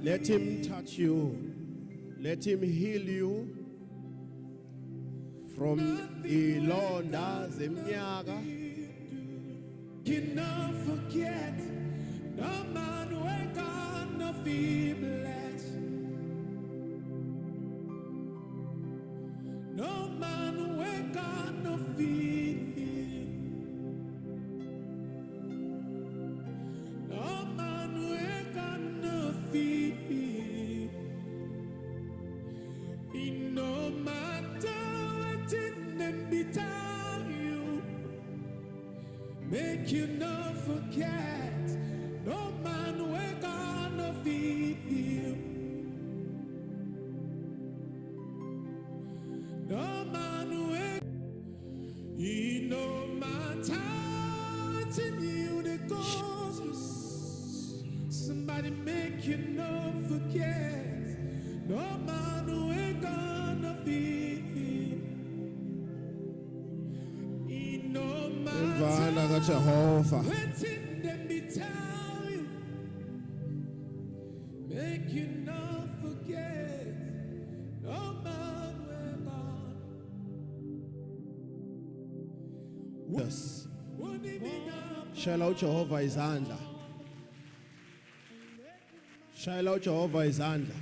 Let him touch you. Let him heal you from ilonda zemnyaka. Cannot forget, no man will gonna be blessed. No man will gonna feed him. No man will gonna feed him. No matter what it may tell you, make you not forget, no man will gonna feed him. No man will, no matter what's in you that goes. Somebody make you not forget, no man will gonna feed him. No matter Jehovah. what's in them be tell you, make you not forget, no man will gonna. Yes. Shall out Jehovah izandla. Shall out Jehovah izandla.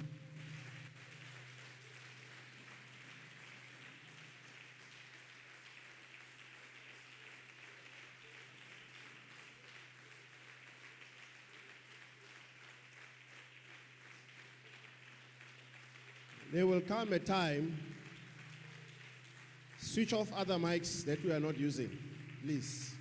There will come a time, switch off other mics that we are not using, please.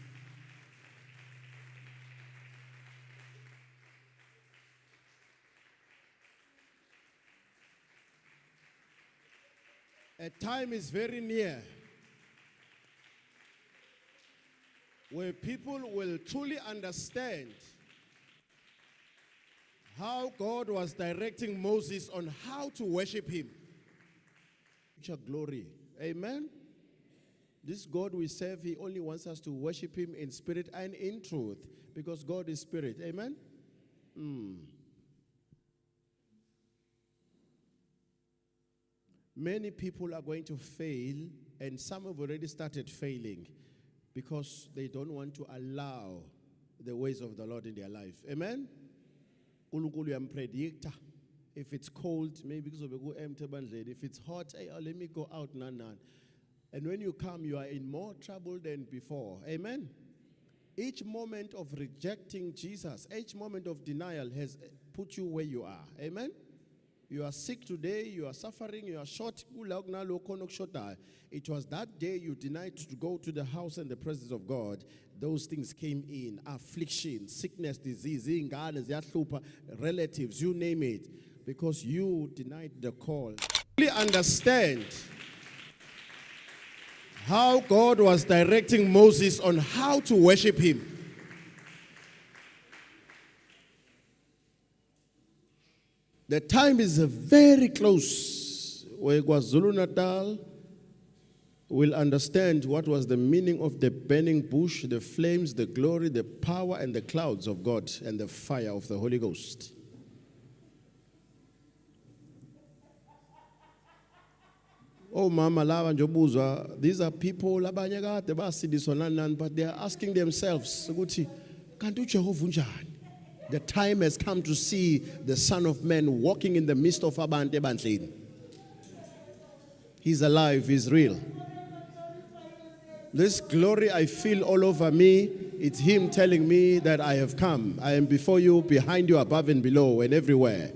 A time is very near where people will truly understand how God was directing Moses on how to worship him. Glory. Amen. This God we serve, he only wants us to worship him in spirit and in truth, because God is spirit. Amen. Many people are going to fail, and some have already started failing because they don't want to allow the ways of the Lord in their life. Amen. If it's cold, maybe because of go empty bandled. If it's hot, hey, let me go out. And when you come, you are in more trouble than before. Amen. Each moment of rejecting Jesus, each moment of denial has put you where you are. Amen. You are sick today, you are suffering, you are short. It was that day you denied to go to the house and the presence of God. Those things came in. Affliction, sickness, disease, relatives, you name it. Because you denied the call. Really understand how God was directing Moses on how to worship him. The time is very close where Zulu Natal will understand what was the meaning of the burning bush, the flames, the glory, the power, and the clouds of God and the fire of the Holy Ghost. Oh, Mama Lava Njobuzwa, these are people, but they are asking themselves, the time has come to see the Son of Man walking in the midst of Abante Bantlin. He's alive, he's real. This glory I feel all over me, it's him telling me that I have come. I am before you, behind you, above and below, and everywhere.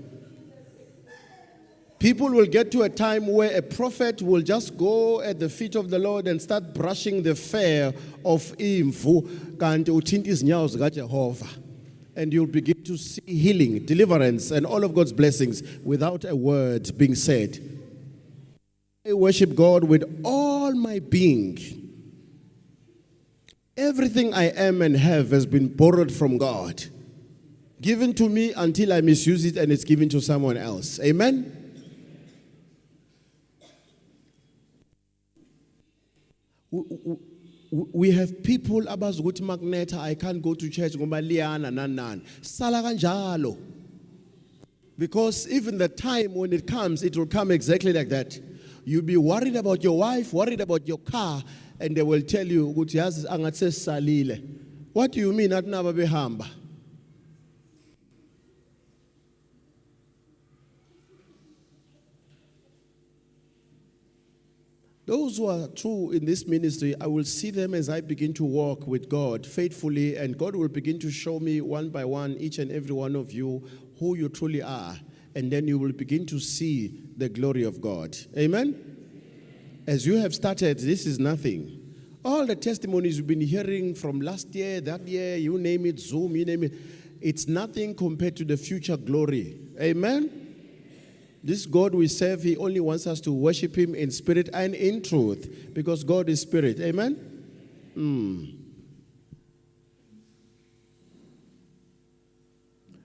People will get to a time where a prophet will just go at the feet of the Lord and start brushing the fur of imvu kanti uthinta izinyawo zika Jehovah. And you'll begin to see healing, deliverance, and all of God's blessings without a word being said. I worship God with all my being. Everything I am and have has been borrowed from God, given to me until I misuse it and it's given to someone else. Amen? We have people abazukuthi magneta, I can't go to church ngoba liyana nanani. Sala kanjalo. Because even the time when it comes, it will come exactly like that. You'll be worried about your wife, worried about your car, and they will tell you, what do you mean? Those who are true in this ministry, I will see them as I begin to walk with God faithfully, and God will begin to show me one by one, each and every one of you, who you truly are. And then you will begin to see the glory of God. Amen? As you have started, this is nothing. All the testimonies you've been hearing from last year, that year, you name it, Zoom, you name it, it's nothing compared to the future glory. Amen? This God we serve, He only wants us to worship Him in spirit and in truth, because God is spirit. Amen?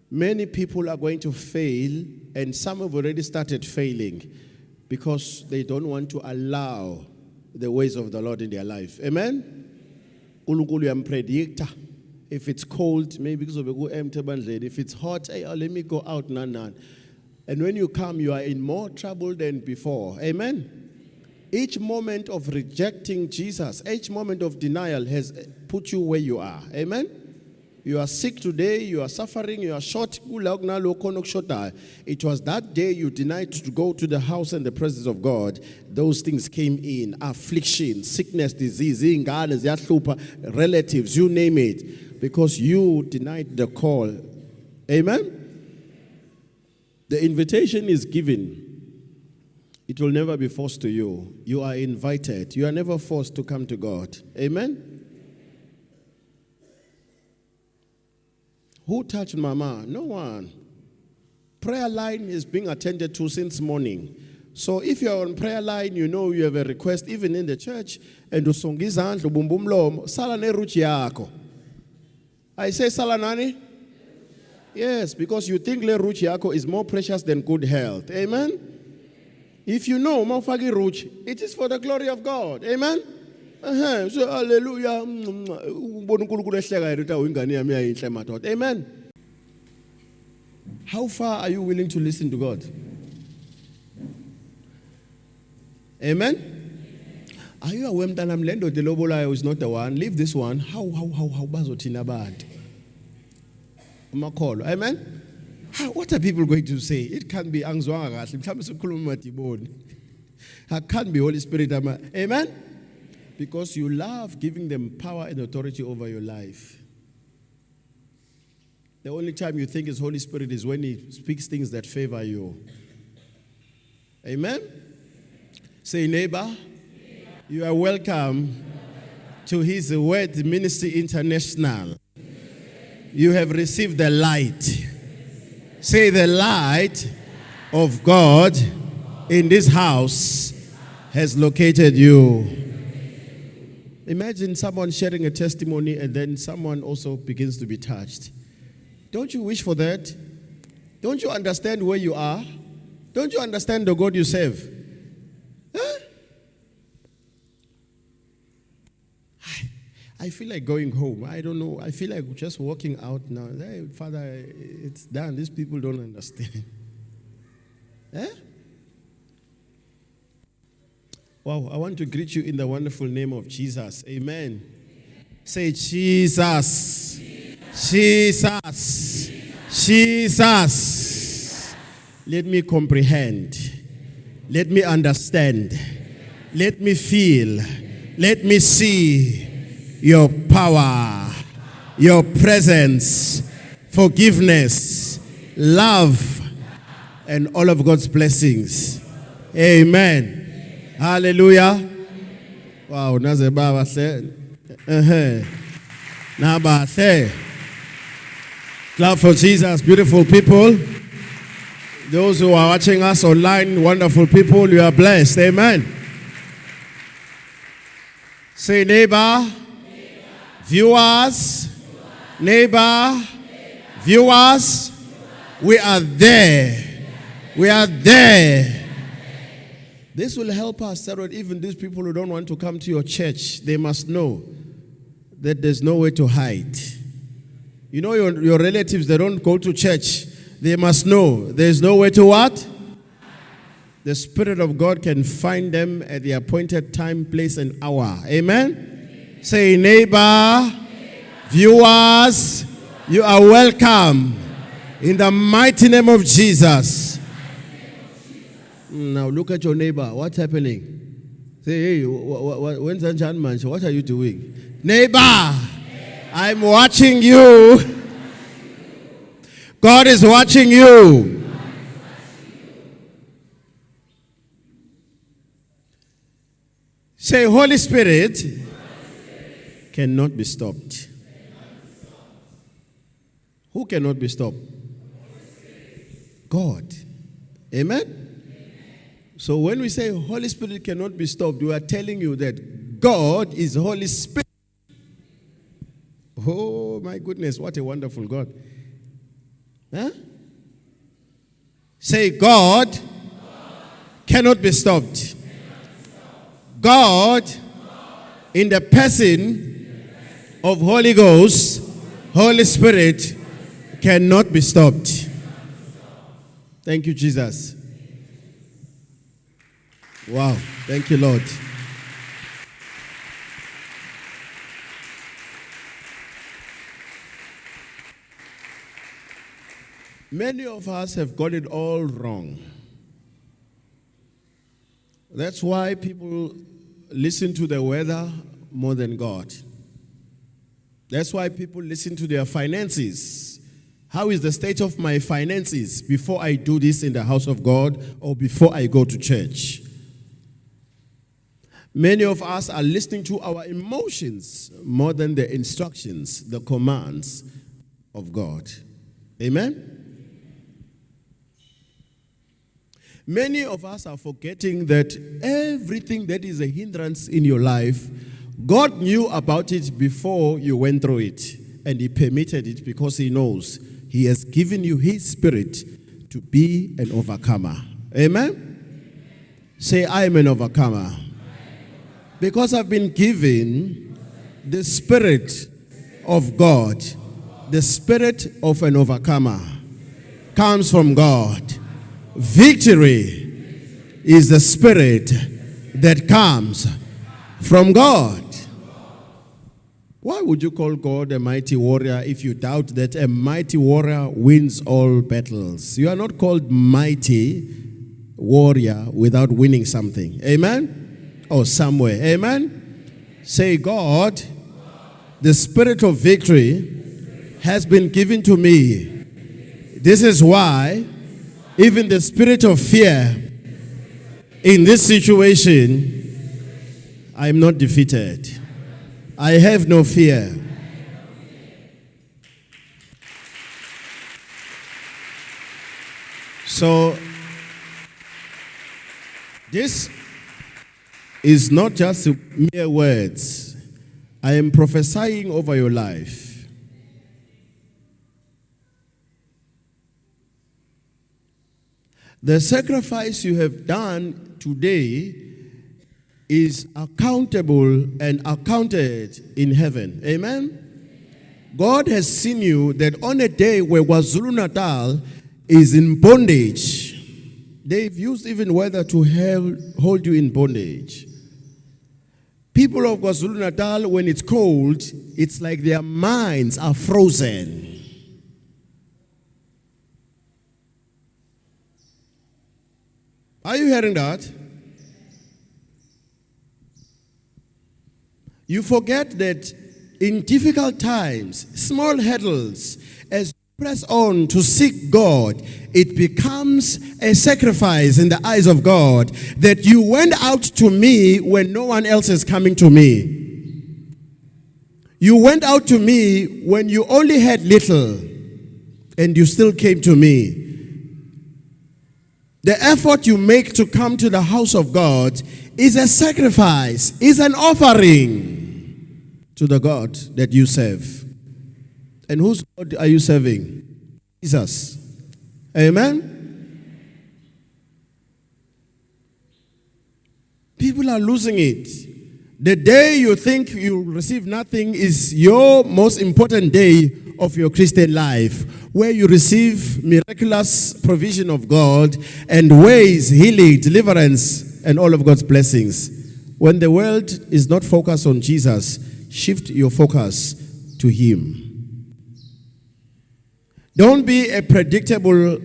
Many people are going to fail, and some have already started failing because they don't want to allow the ways of the Lord in their life. Amen? If it's cold, maybe because of a good empty bandled. If it's hot, hey, let me go out, nan. And when you come, you are in more trouble than before. Amen? Each moment of rejecting Jesus, each moment of denial has put you where you are. Amen? You are sick today, you are suffering, you are short. It was that day you denied to go to the house and the presence of God. Those things came in. Affliction, sickness, disease, relatives, you name it. Because you denied the call. Amen? The invitation is given. It will never be forced to you. You are invited. You are never forced to come to God. Amen? Who touched Mama? No one. Prayer line is being attended to since morning. So if you are on prayer line, you know you have a request even in the church. And I say salanani? Yes, because you think le ruch yako is more precious than good health. Amen? If you know mafagi ruch, it is for the glory of God. Amen? So hallelujah. Amen. How far are you willing to listen to God? Amen? Are you aware that Mlendo Delobolayo is not the one? Leave this one. How bazotina bad? Amen? What are people going to say? It can't be angzwanga. It can't be Holy Spirit. Amen? Because you love giving them power and authority over your life. The only time you think it's Holy Spirit is when He speaks things that favor you. Amen? Say, neighbor, you are welcome to His Word Ministry International. You have received the light. Say, the light of God in this house has located you. Imagine someone sharing a testimony and then someone also begins to be touched. Don't you wish for that? Don't you understand where you are? Don't you understand the God you serve? Huh? I feel like going home. I don't know. I feel like just walking out now. Hey, Father, it's done. These people don't understand. Eh? Wow, I want to greet you in the wonderful name of Jesus. Amen. Say, Jesus. Jesus. Jesus. Let me comprehend. Let me understand. Let me feel. Let me see your power, your presence, forgiveness, love, and all of God's blessings. Amen. Hallelujah. Wow, naze baba hle. Na ba hle. Clap for Jesus, beautiful people. Those who are watching us online, wonderful people, you are blessed. Amen. Say, neighbor, viewers, neighbor, viewers, we are there. We are there. This will help us so that even these people who don't want to come to your church, they must know that there's no way to hide. You know, your relatives, they don't go to church They must know there's nowhere to what? The Spirit of God can find them at the appointed time, place, and hour. Amen? Say, neighbor, viewers, you are welcome in the mighty name of Jesus. Now look at your neighbor. What's happening? Say, hey, when's that John man? What are you doing? Neighbor, I'm watching you. God is watching you. Say, Holy Spirit cannot be stopped. Who cannot be stopped? God. Amen? So when we say Holy Spirit cannot be stopped, we are telling you that God is Holy Spirit. Oh my goodness, what a wonderful God. Huh? Say, God cannot be stopped. God, in the person of Holy Ghost, Holy Spirit, cannot be stopped. Thank you, Jesus. Wow. Thank you, Lord. Many of us have got it all wrong. That's why people listen to the weather more than God. That's why people listen to their finances. How is the state of my finances before I do this in the house of God or before I go to church? Many of us are listening to our emotions more than the instructions, the commands of God. Amen? Many of us are forgetting that everything that is a hindrance in your life, God knew about it before you went through it. And He permitted it because He knows He has given you His Spirit to be an overcomer. Amen? Say, I am an overcomer. Because I've been given the Spirit of God. The Spirit of an overcomer comes from God. Victory is the Spirit that comes from God. Why would you call God a mighty warrior if you doubt that a mighty warrior wins all battles? You are not called mighty warrior without winning something. Amen? Or somewhere. Amen? Say, God, the Spirit of victory has been given to me. This is why even the spirit of fear in this situation, I am not defeated. I have no fear. So, this is not just mere words. I am prophesying over your life. The sacrifice you have done today is accountable and accounted in heaven. Amen? God has seen you that on a day where Zulu Natal is in bondage, they've used even weather to hold you in bondage. People of Zulu Natal, when it's cold, it's like their minds are frozen. Are you hearing that? You forget that in difficult times, small hurdles, as you press on to seek God, it becomes a sacrifice in the eyes of God that you went out to me when no one else is coming to me. You went out to me when you only had little, and you still came to me. The effort you make to come to the house of God is a sacrifice, is an offering to the God that you serve. And whose God are you serving? Jesus. Amen? People are losing it. The day you think you'll receive nothing is your most important day of your Christian life, where you receive miraculous provision of God and ways, healing, deliverance, and all of God's blessings. When the world is not focused on Jesus, shift your focus to Him. Don't be a predictable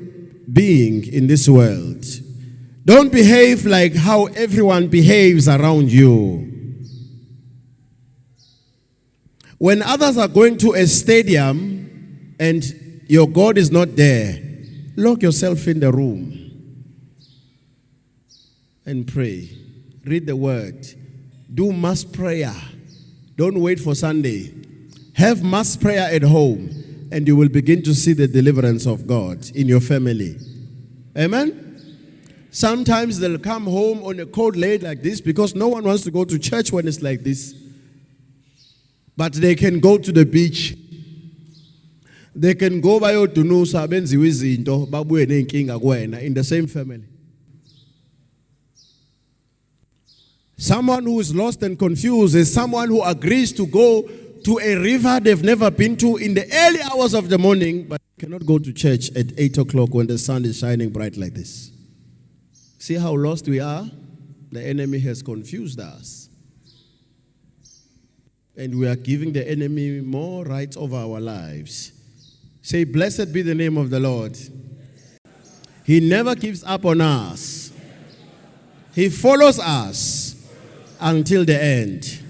being in this world. Don't behave like how everyone behaves around you. When others are going to a stadium and your God is not there, lock yourself in the room and pray. Read the word. Do mass prayer. Don't wait for Sunday. Have mass prayer at home, and you will begin to see the deliverance of God in your family. Amen? Sometimes they'll come home on a cold day like this because no one wants to go to church when it's like this. But they can go to the beach. They can go by Otunusa, Benziwizinto, Babu and King Agwena in the same family. Someone who is lost and confused is someone who agrees to go to a river they've never been to in the early hours of the morning, but cannot go to church at 8 o'clock when the sun is shining bright like this. See how lost we are? The enemy has confused us. And we are giving the enemy more rights over our lives. Say, blessed be the name of the Lord. He never gives up on us. He follows us until the end.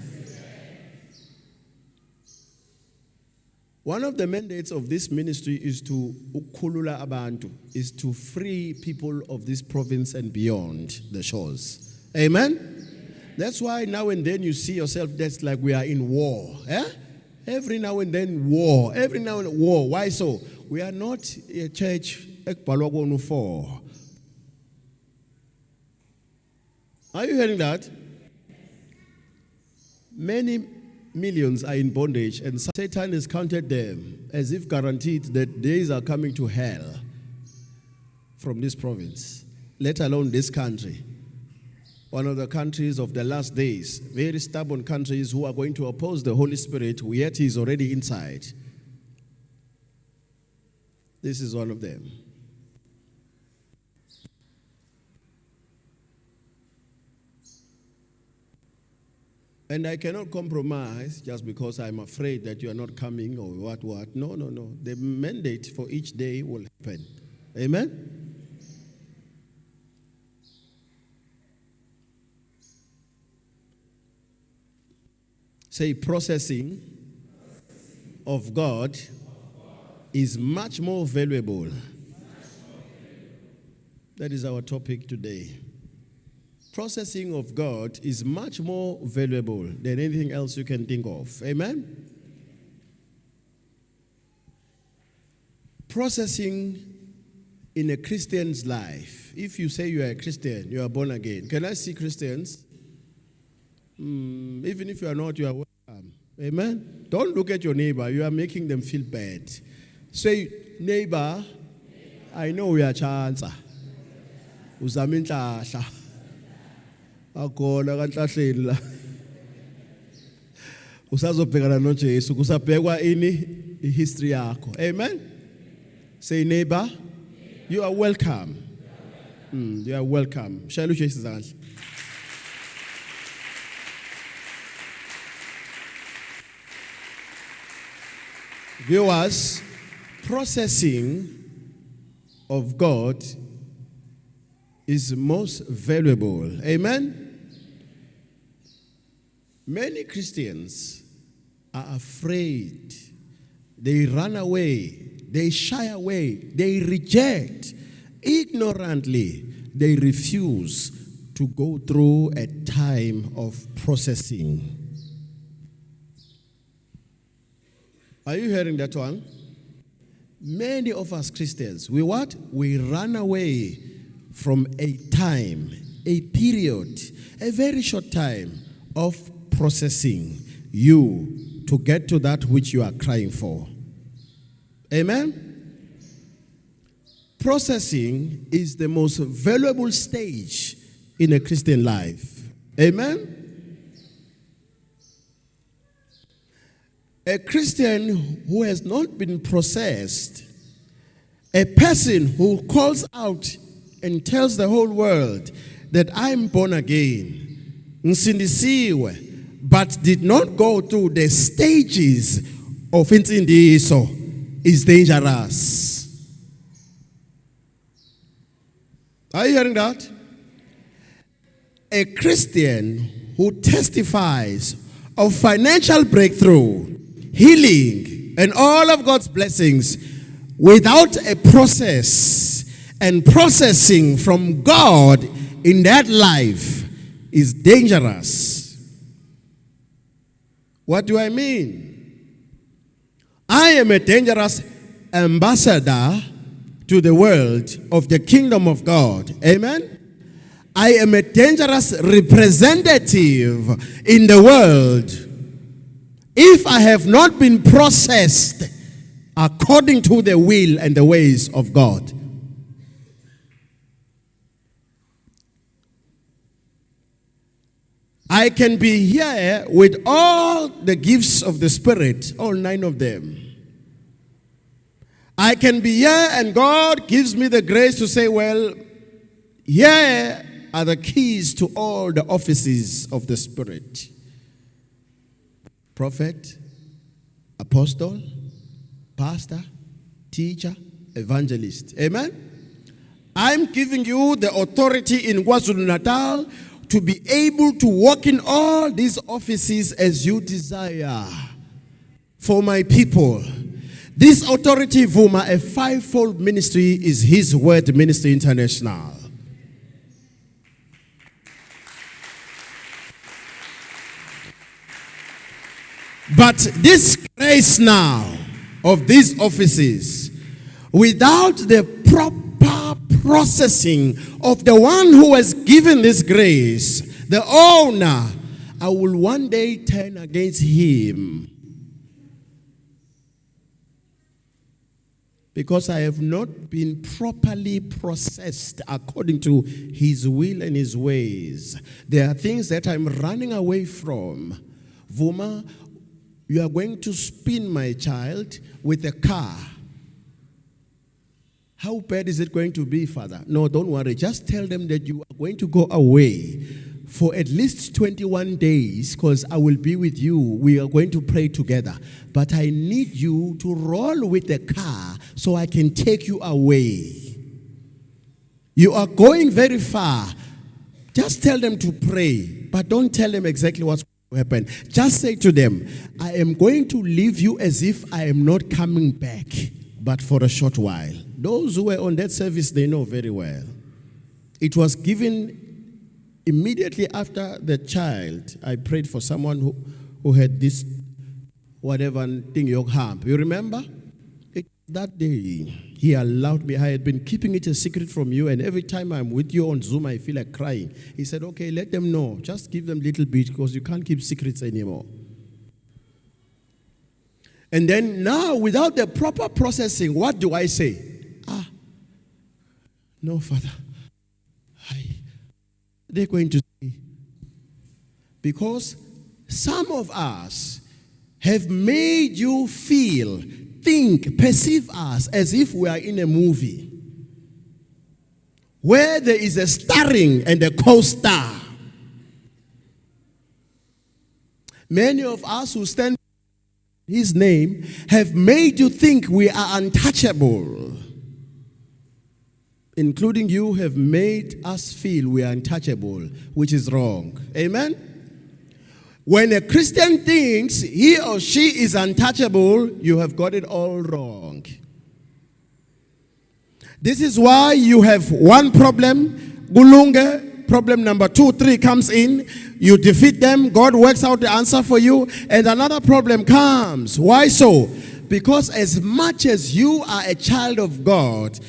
One of the mandates of this ministry is to ukhulula abantu, is to free people of this province and beyond the shores. Amen? That's why now and then you see yourself, that's like we are in war. Every now and then war. Every now and then war. Why so? We are not a church. Are you hearing that? Many millions are in bondage, and Satan has counted them as if guaranteed that days are coming to hell from this province, let alone this country. One of the countries of the last days, very stubborn countries who are going to oppose the Holy Spirit, yet He is already inside. This is one of them. And I cannot compromise just because I'm afraid that you are not coming or what. No. The mandate for each day will happen. Amen? Say, processing of God is much more valuable. That is our topic today. Processing of God is much more valuable than anything else you can think of. Amen? Processing in a Christian's life. If you say you are a Christian, you are born again. Can I see Christians? Even if you are not, you are welcome. Amen? Don't look at your neighbor. You are making them feel bad. Say, neighbor, I know we are chancer. Uzaminhlanhla. Akona kanhlahleni la. Usazobhekana noJesu, kusabhekwa ini history yakho. Amen? Say, neighbor, you are welcome. You are welcome. Shall we shake hands? Viewers, processing of God is most valuable. Amen? Many Christians are afraid. They run away. They shy away. They reject. Ignorantly, they refuse to go through a time of processing. Are you hearing that one? Many of us Christians, we what? We run away from a time, a period, a very short time of processing you to get to that which you are crying for. Amen? Processing is the most valuable stage in a Christian life. Amen? A Christian who has not been processed, a person who calls out and tells the whole world that I'm born again, nsindisiwe, but did not go through the stages of insindiso, is dangerous. Are you hearing that? A Christian who testifies of financial breakthrough, healing, and all of God's blessings without a process and processing from God in that life is dangerous. What do I mean? I am a dangerous ambassador to the world of the kingdom of God. Amen? I am a dangerous representative in the world if I have not been processed according to the will and the ways of God. I can be here with all the gifts of the Spirit, all 9 of them. I can be here and God gives me the grace to say, well, here are the keys to all the offices of the Spirit. Prophet, apostle, pastor, teacher, evangelist. Amen? I'm giving you the authority in Natal to be able to walk in all these offices as you desire for my people. This authority, Vuma, a 5-fold ministry, is His Word Ministry International. But this grace now of these offices, without the proper processing of the one who has given this grace, the owner, I will one day turn against him. Because I have not been properly processed according to His will and His ways. There are things that I'm running away from. Vuma, you are going to spin my child with a car. How bad is it going to be, Father? No, don't worry. Just tell them that you are going to go away for at least 21 days because I will be with you. We are going to pray together. But I need you to roll with the car so I can take you away. You are going very far. Just tell them to pray, but don't tell them exactly what's happen. Just say to them, I am going to leave you as if I am not coming back, but for a short while. Those who were on that service, they know very well. It was given immediately after the child. I prayed for someone who had this whatever thing you have. You remember? That day, he allowed me. I had been keeping it a secret from you, and every time I'm with you on Zoom, I feel like crying. He said, okay, let them know. Just give them a little bit because you can't keep secrets anymore. And then now, without the proper processing, what do I say? No, Father. They're going to say. Because some of us have made you feel, think, perceive us as if we are in a movie where there is a starring and a co-star. Many of us who stand in His name have made you think we are untouchable. Including you have made us feel we are untouchable, which is wrong. Amen? When a Christian thinks he or she is untouchable, you have got it all wrong. This is why you have one problem, Gulunga, problem number 2, 3 comes in, you defeat them, God works out the answer for you, and another problem comes. Why so? Because as much as you are a child of God,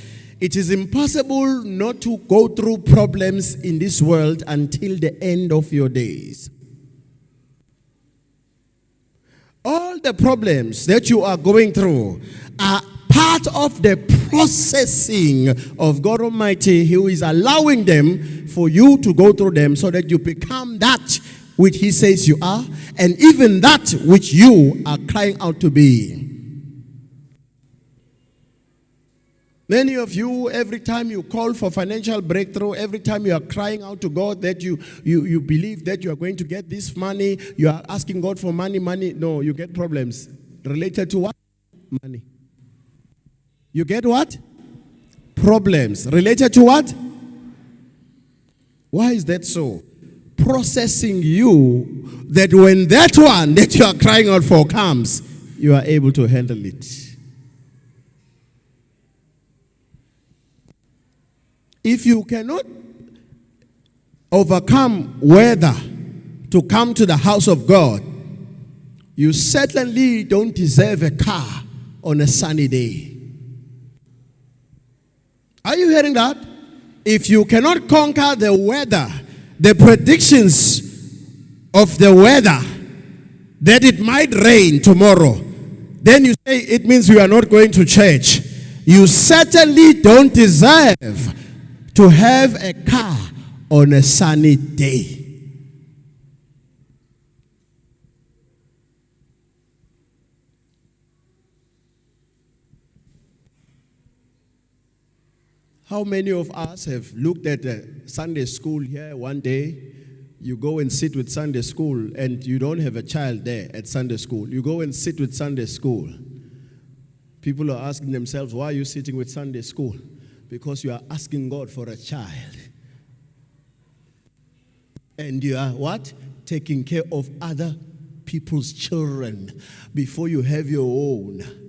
it is impossible not to go through problems in this world until the end of your days. All the problems that you are going through are part of the processing of God Almighty, who is allowing them for you to go through them so that you become that which he says you are, and even that which you are crying out to be. Many of you, every time you call for financial breakthrough, every time you are crying out to God that you believe that you are going to get this money, you are asking God for money. No, you get problems. Related to what? Money. You get what? Problems. Related to what? Why is that so? Processing you that when that one that you are crying out for comes, you are able to handle it. If you cannot overcome weather to come to the house of God, you certainly don't deserve a car on a sunny day. Are you hearing that? If you cannot conquer the weather, the predictions of the weather, that it might rain tomorrow, then you say it means you are not going to church. You certainly don't deserve to have a car on a sunny day. How many of us have looked at Sunday school here one day? You go and sit with Sunday school and you don't have a child there at Sunday school. You go and sit with Sunday school. People are asking themselves, why are you sitting with Sunday school? Because you are asking God for a child. And you are what? Taking care of other people's children before you have your own.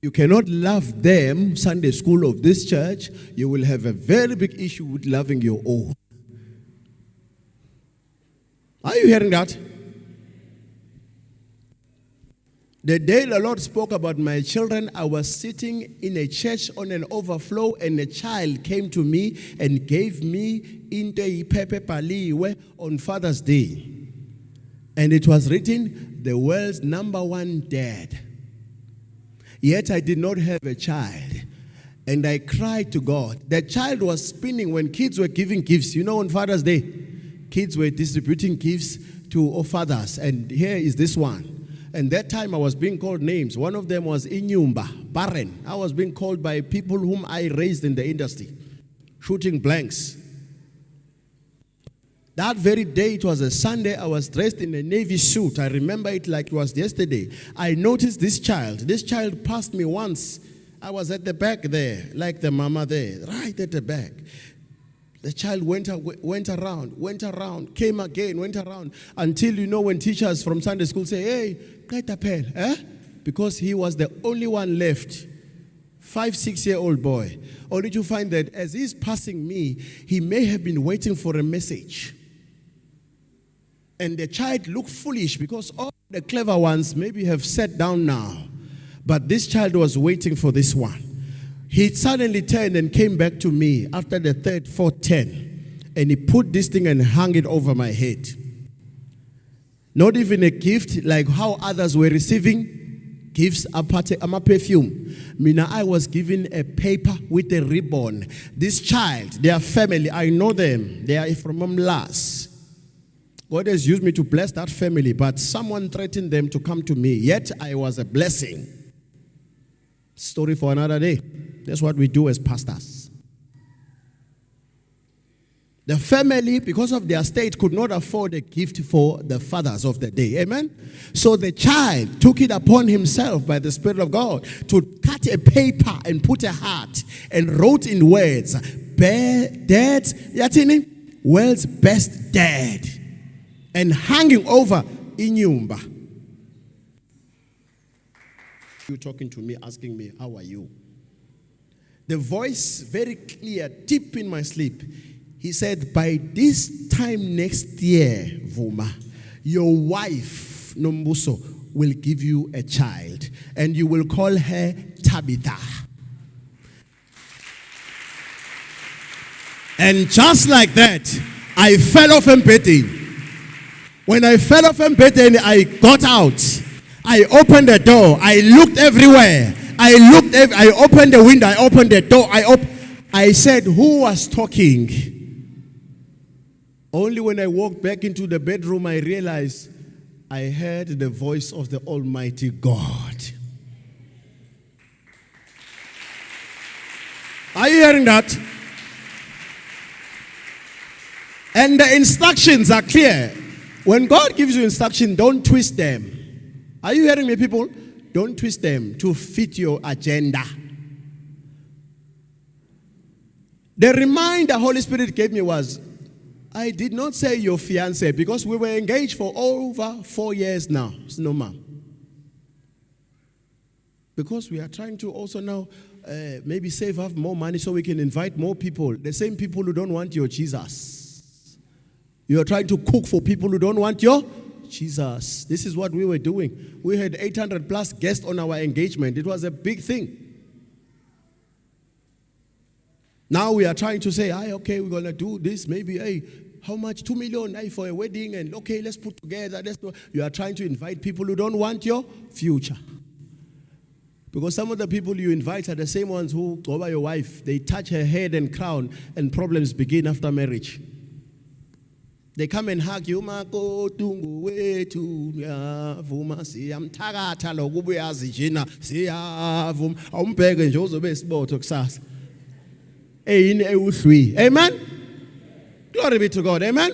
You cannot love them, Sunday school of this church, you will have a very big issue with loving your own. Are you hearing that? The day the Lord spoke about my children, I was sitting in a church on an overflow, and a child came to me and gave me into Pepe Paliwe on Father's Day. And it was written, the world's #1 dad. Yet I did not have a child. And I cried to God. That child was spinning when kids were giving gifts. You know, on Father's Day, kids were distributing gifts to fathers. And here is this one. And that time I was being called names. One of them was Inyumba, barren. I was being called by people whom I raised in the industry, shooting blanks. That very day, it was a Sunday, I was dressed in a navy suit. I remember it like it was yesterday. I noticed this child. This child passed me once. I was at the back there, like the mama there, right at the back. The child went around, came again, went around, until, you know, when teachers from Sunday school say, hey, get a pen, eh? Because he was the only one left. 5-6-year-old boy. Only to find that as he's passing me, he may have been waiting for a message. And the child looked foolish because all the clever ones maybe have sat down now. But this child was waiting for this one. He suddenly turned and came back to me after the third, fourth turn. And he put this thing and hung it over my head. Not even a gift like how others were receiving gifts, a perfume. Mina, I was given a paper with a ribbon. This child, their family, I know them. They are from Mlas. God has used me to bless that family, but someone threatened them to come to me. Yet I was a blessing. Story for another day. That's what we do as pastors. The family, because of their state, could not afford a gift for the fathers of the day. Amen? So the child took it upon himself by the Spirit of God to cut a paper and put a heart and wrote in words, Dad's, world's best dad. And hanging over Inyumba. You talking to me, asking me, how are you? The voice, very clear, deep in my sleep. He said, by this time next year, Vuma, your wife, Nombuso, will give you a child. And you will call her Tabitha. And just like that, I fell off Mpete. When I fell off Mpete, I got out. I opened the door. I looked everywhere. I opened the window. I opened the door. I said, who was talking? Only when I walked back into the bedroom, I realized I heard the voice of the Almighty God. Are you hearing that? And the instructions are clear. When God gives you instruction, don't twist them. Are you hearing me, people? Don't twist them to fit your agenda. The reminder Holy Spirit gave me was, I did not say your fiancé because we were engaged for over 4 years now. It's no ma'am. Because we are trying to also now maybe save up more money so we can invite more people. The same people who don't want your Jesus. You are trying to cook for people who don't want your Jesus. This is what we were doing. We had 800 plus guests on our engagement. It was a big thing. Now we are trying to say, okay, we're going to do this. Maybe, how much? 2 million for a wedding. And okay, let's put together. You are trying to invite people who don't want your future. Because some of the people you invite are the same ones who, over your wife, they touch her head and crown, and problems begin after marriage. They come and hug you, Mako tungu wetu yavuma siyamthakatha lokuba uyazijina siyavuma awumbheke nje uzobe isibotho kusasa. Eyini ewu3. Amen. Glory be to God. Amen.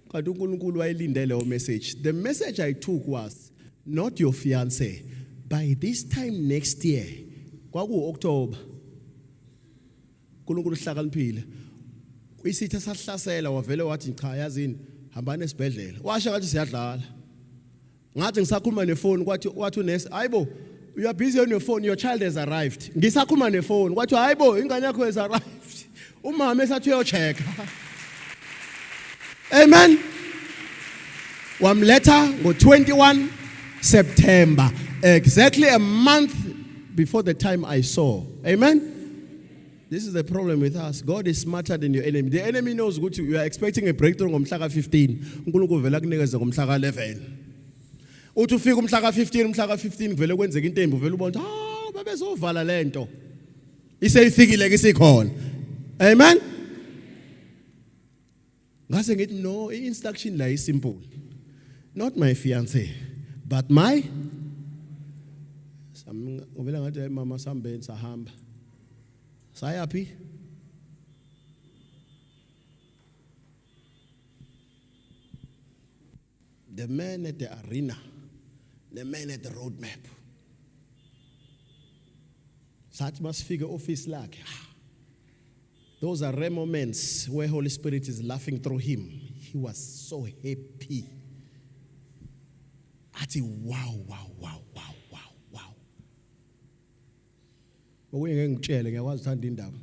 Kanti uNkulunkulu wayilindele o message. The message I took was not your fiancé. By this time next year, kwaku October. uNkulunkulu hlakaniphile. Isitha sahlasela wavele wathi cha yazini hambani esibhedlela. Washo ngathi siyadlala. Ngathi ngisakhuluma nefoni kwathi unesi, "Hayibo, you are busy on your phone, your child has arrived." Ngisakhuluma nefoni kwathi, "Hayibo, ingane yakho has arrived." Umama esathi uyocheck. Amen. Wamletha ngo-21 September, exactly a month before the time I saw. Amen. This is the problem with us. God is smarter than your enemy. The enemy knows good. You are expecting a breakthrough on Mhlaka 15. uNkulunkulu vela kunikeza ngomhlaka 11. Uthi ufika umhlaka 15 vele kwenzeka into embi vele ubona babezovala lento. Iseyifikile ke sikhona. Amen. Ngase ngithi no, instruction la is simple. Not my fiancé, but my ngivela ngathi mama sambeni sahamba. Sayapi? The man at the arena, the man at the roadmap. Such must figure office like. Those are rare moments where Holy Spirit is laughing through him. He was so happy. Ati wow. Ngiyengitshele ngiyakwazi uthanda indaba.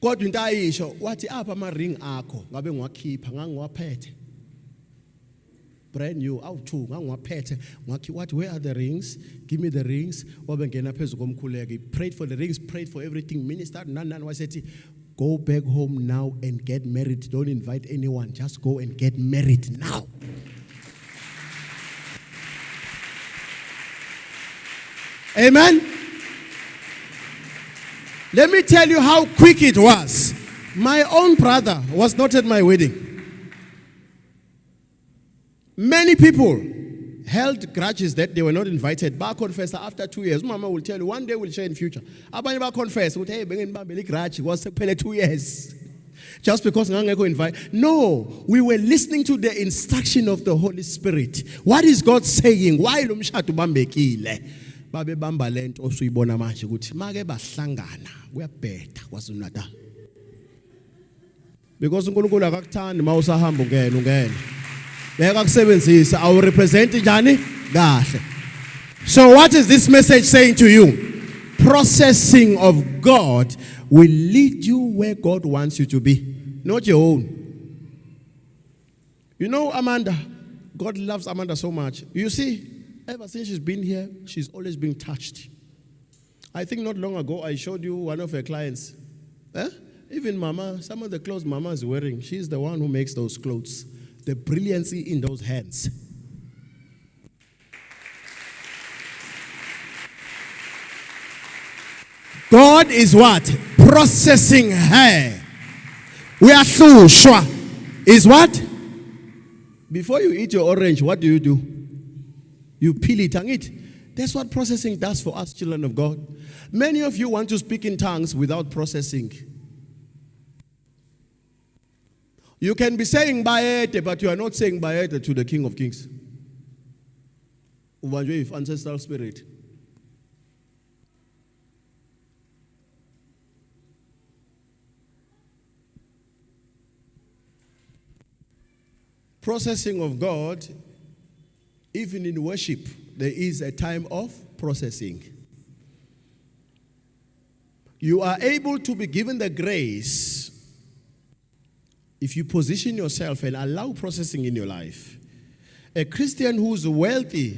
Kodwa into ayisho wathi apha ama ring akho ngabe ngiwakhipha ngangiwaphethe. Brand new awu2 ngangiwaphethe wathi where are the rings? Give me the rings. Wabe ngena phezulu komkhuleko. He prayed for the rings, prayed for everything. Minister nani wasethi go back home now and get married. Don't invite anyone. Just go and get married now. Amen. Let me tell you how quick it was. My own brother was not at my wedding. Many people held grudges that they were not invited. Ba confess after 2 years. Mama will tell you one day we'll share in future. Abanye ba confess ukuthi hey bengibambele grudge was kuphela 2 years. Just because ngangekho invite. No, we were listening to the instruction of the Holy Spirit. What is God saying? Why lo mshado ubambekile? Babe bamba lento osuyibona manje ukuthi make bahlangana kuyabhetha kwaZulu-Natal. Because uNkulunkulu akakuthandi mawusahamba ungena. Beka kusebenzisa awu represent njani kahle. So what is this message saying to you? Processing of God will lead you where God wants you to be, not your own. You know Amanda, God loves Amanda so much. You see, ever since she's been here, she's always been touched. I think not long ago, I showed you one of her clients. Even Mama, some of the clothes Mama is wearing, she's the one who makes those clothes. The brilliancy in those hands. God is what? Processing her. We are sure. Is what? Before you eat your orange, what do? You peel it and eat. That's what processing does for us, children of God. Many of you want to speak in tongues without processing. You can be saying Bayete, but you are not saying Bayete to the King of Kings. With ancestral spirit. Processing of God, even in worship, there is a time of processing. You are able to be given the grace if you position yourself and allow processing in your life. A Christian who's wealthy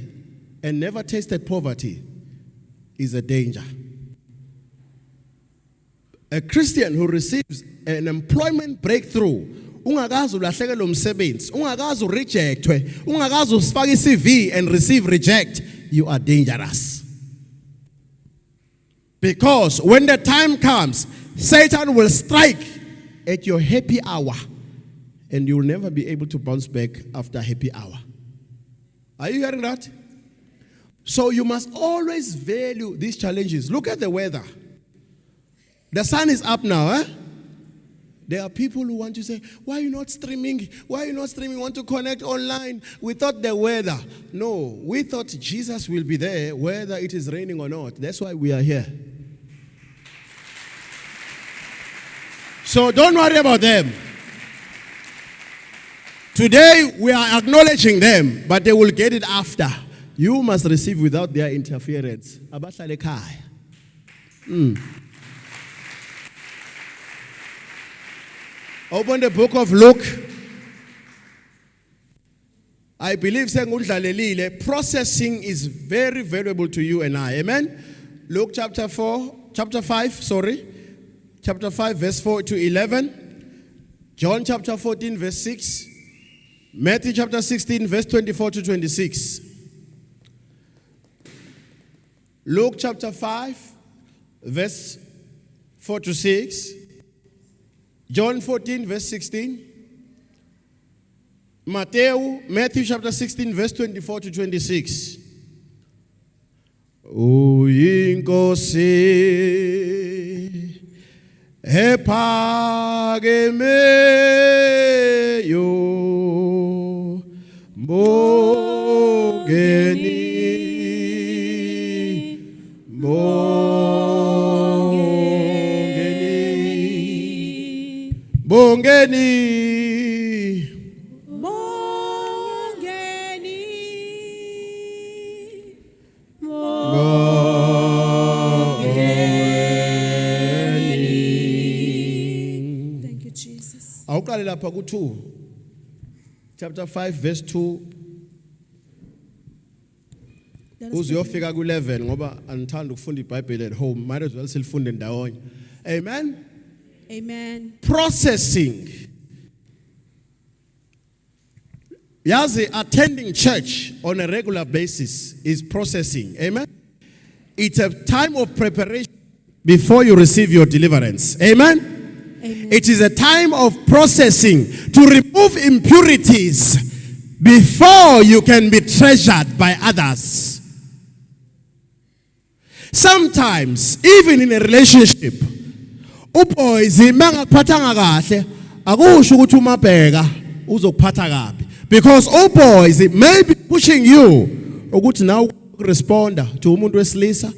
and never tasted poverty is a danger. A Christian who receives an employment breakthrough, ungakazi ulahlekelwe umsebenzi, ungakazi urejectwe, ungakazi usifake iCV and receive reject, you are dangerous. Because when the time comes, Satan will strike at your happy hour and you will never be able to bounce back after happy hour. Are you hearing that? So you must always value these challenges. Look at the weather. The sun is up now, eh? There are people who want to say, why are you not streaming? Why are you not streaming? Want to connect online? We thought the weather. No, we thought Jesus will be there whether it is raining or not. That's why we are here. So don't worry about them. Today we are acknowledging them, but they will get it after. You must receive without their interference. Open the book of Luke. I believe processing is very valuable to you and I. Amen. Luke chapter 5, verse 4 to 11. John chapter 14, verse 6. Matthew chapter 16, verse 24 to 26. Luke chapter 5, verse 4 to 6. John 14, verse 16. Matthew chapter 16, verse 24 to 26. Uyinkosi ephakemeyo mbongeni Thank you, Jesus. Awuqale lapha ku2 chapter 5 verse 2 uzuyofika ku11 ngoba anithanda ukufunda iBhayibheli at home, might as well silifunde ndawonye. Amen. Amen. Processing. Yazi, attending church on a regular basis is processing. Amen. It's a time of preparation before you receive your deliverance. Amen. Amen. It is a time of processing to remove impurities before you can be treasured by others. Sometimes, even in a relationship, uboys mangakuphathanga kahle akusho ukuthi umabheka uzokuphatha kabi, because boys may be pushing you ukuthi now responda to umuntu wesilisa,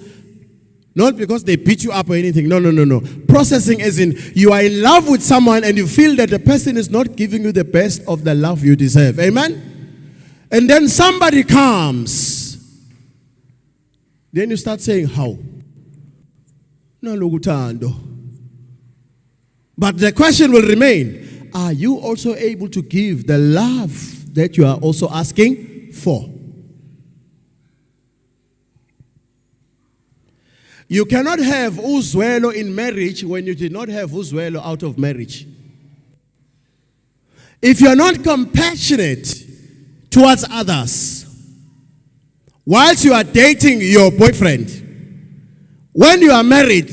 not because they beat you up or anything. No. Processing as in you are in love with someone and you feel that the person is not giving you the best of the love you deserve. Amen. And then somebody comes, then you start saying, how? Nalokutando. But the question will remain, are you also able to give the love that you are also asking for? You cannot have uzwelo in marriage when you did not have uzwelo out of marriage. If you are not compassionate towards others, whilst you are dating your boyfriend, when you are married,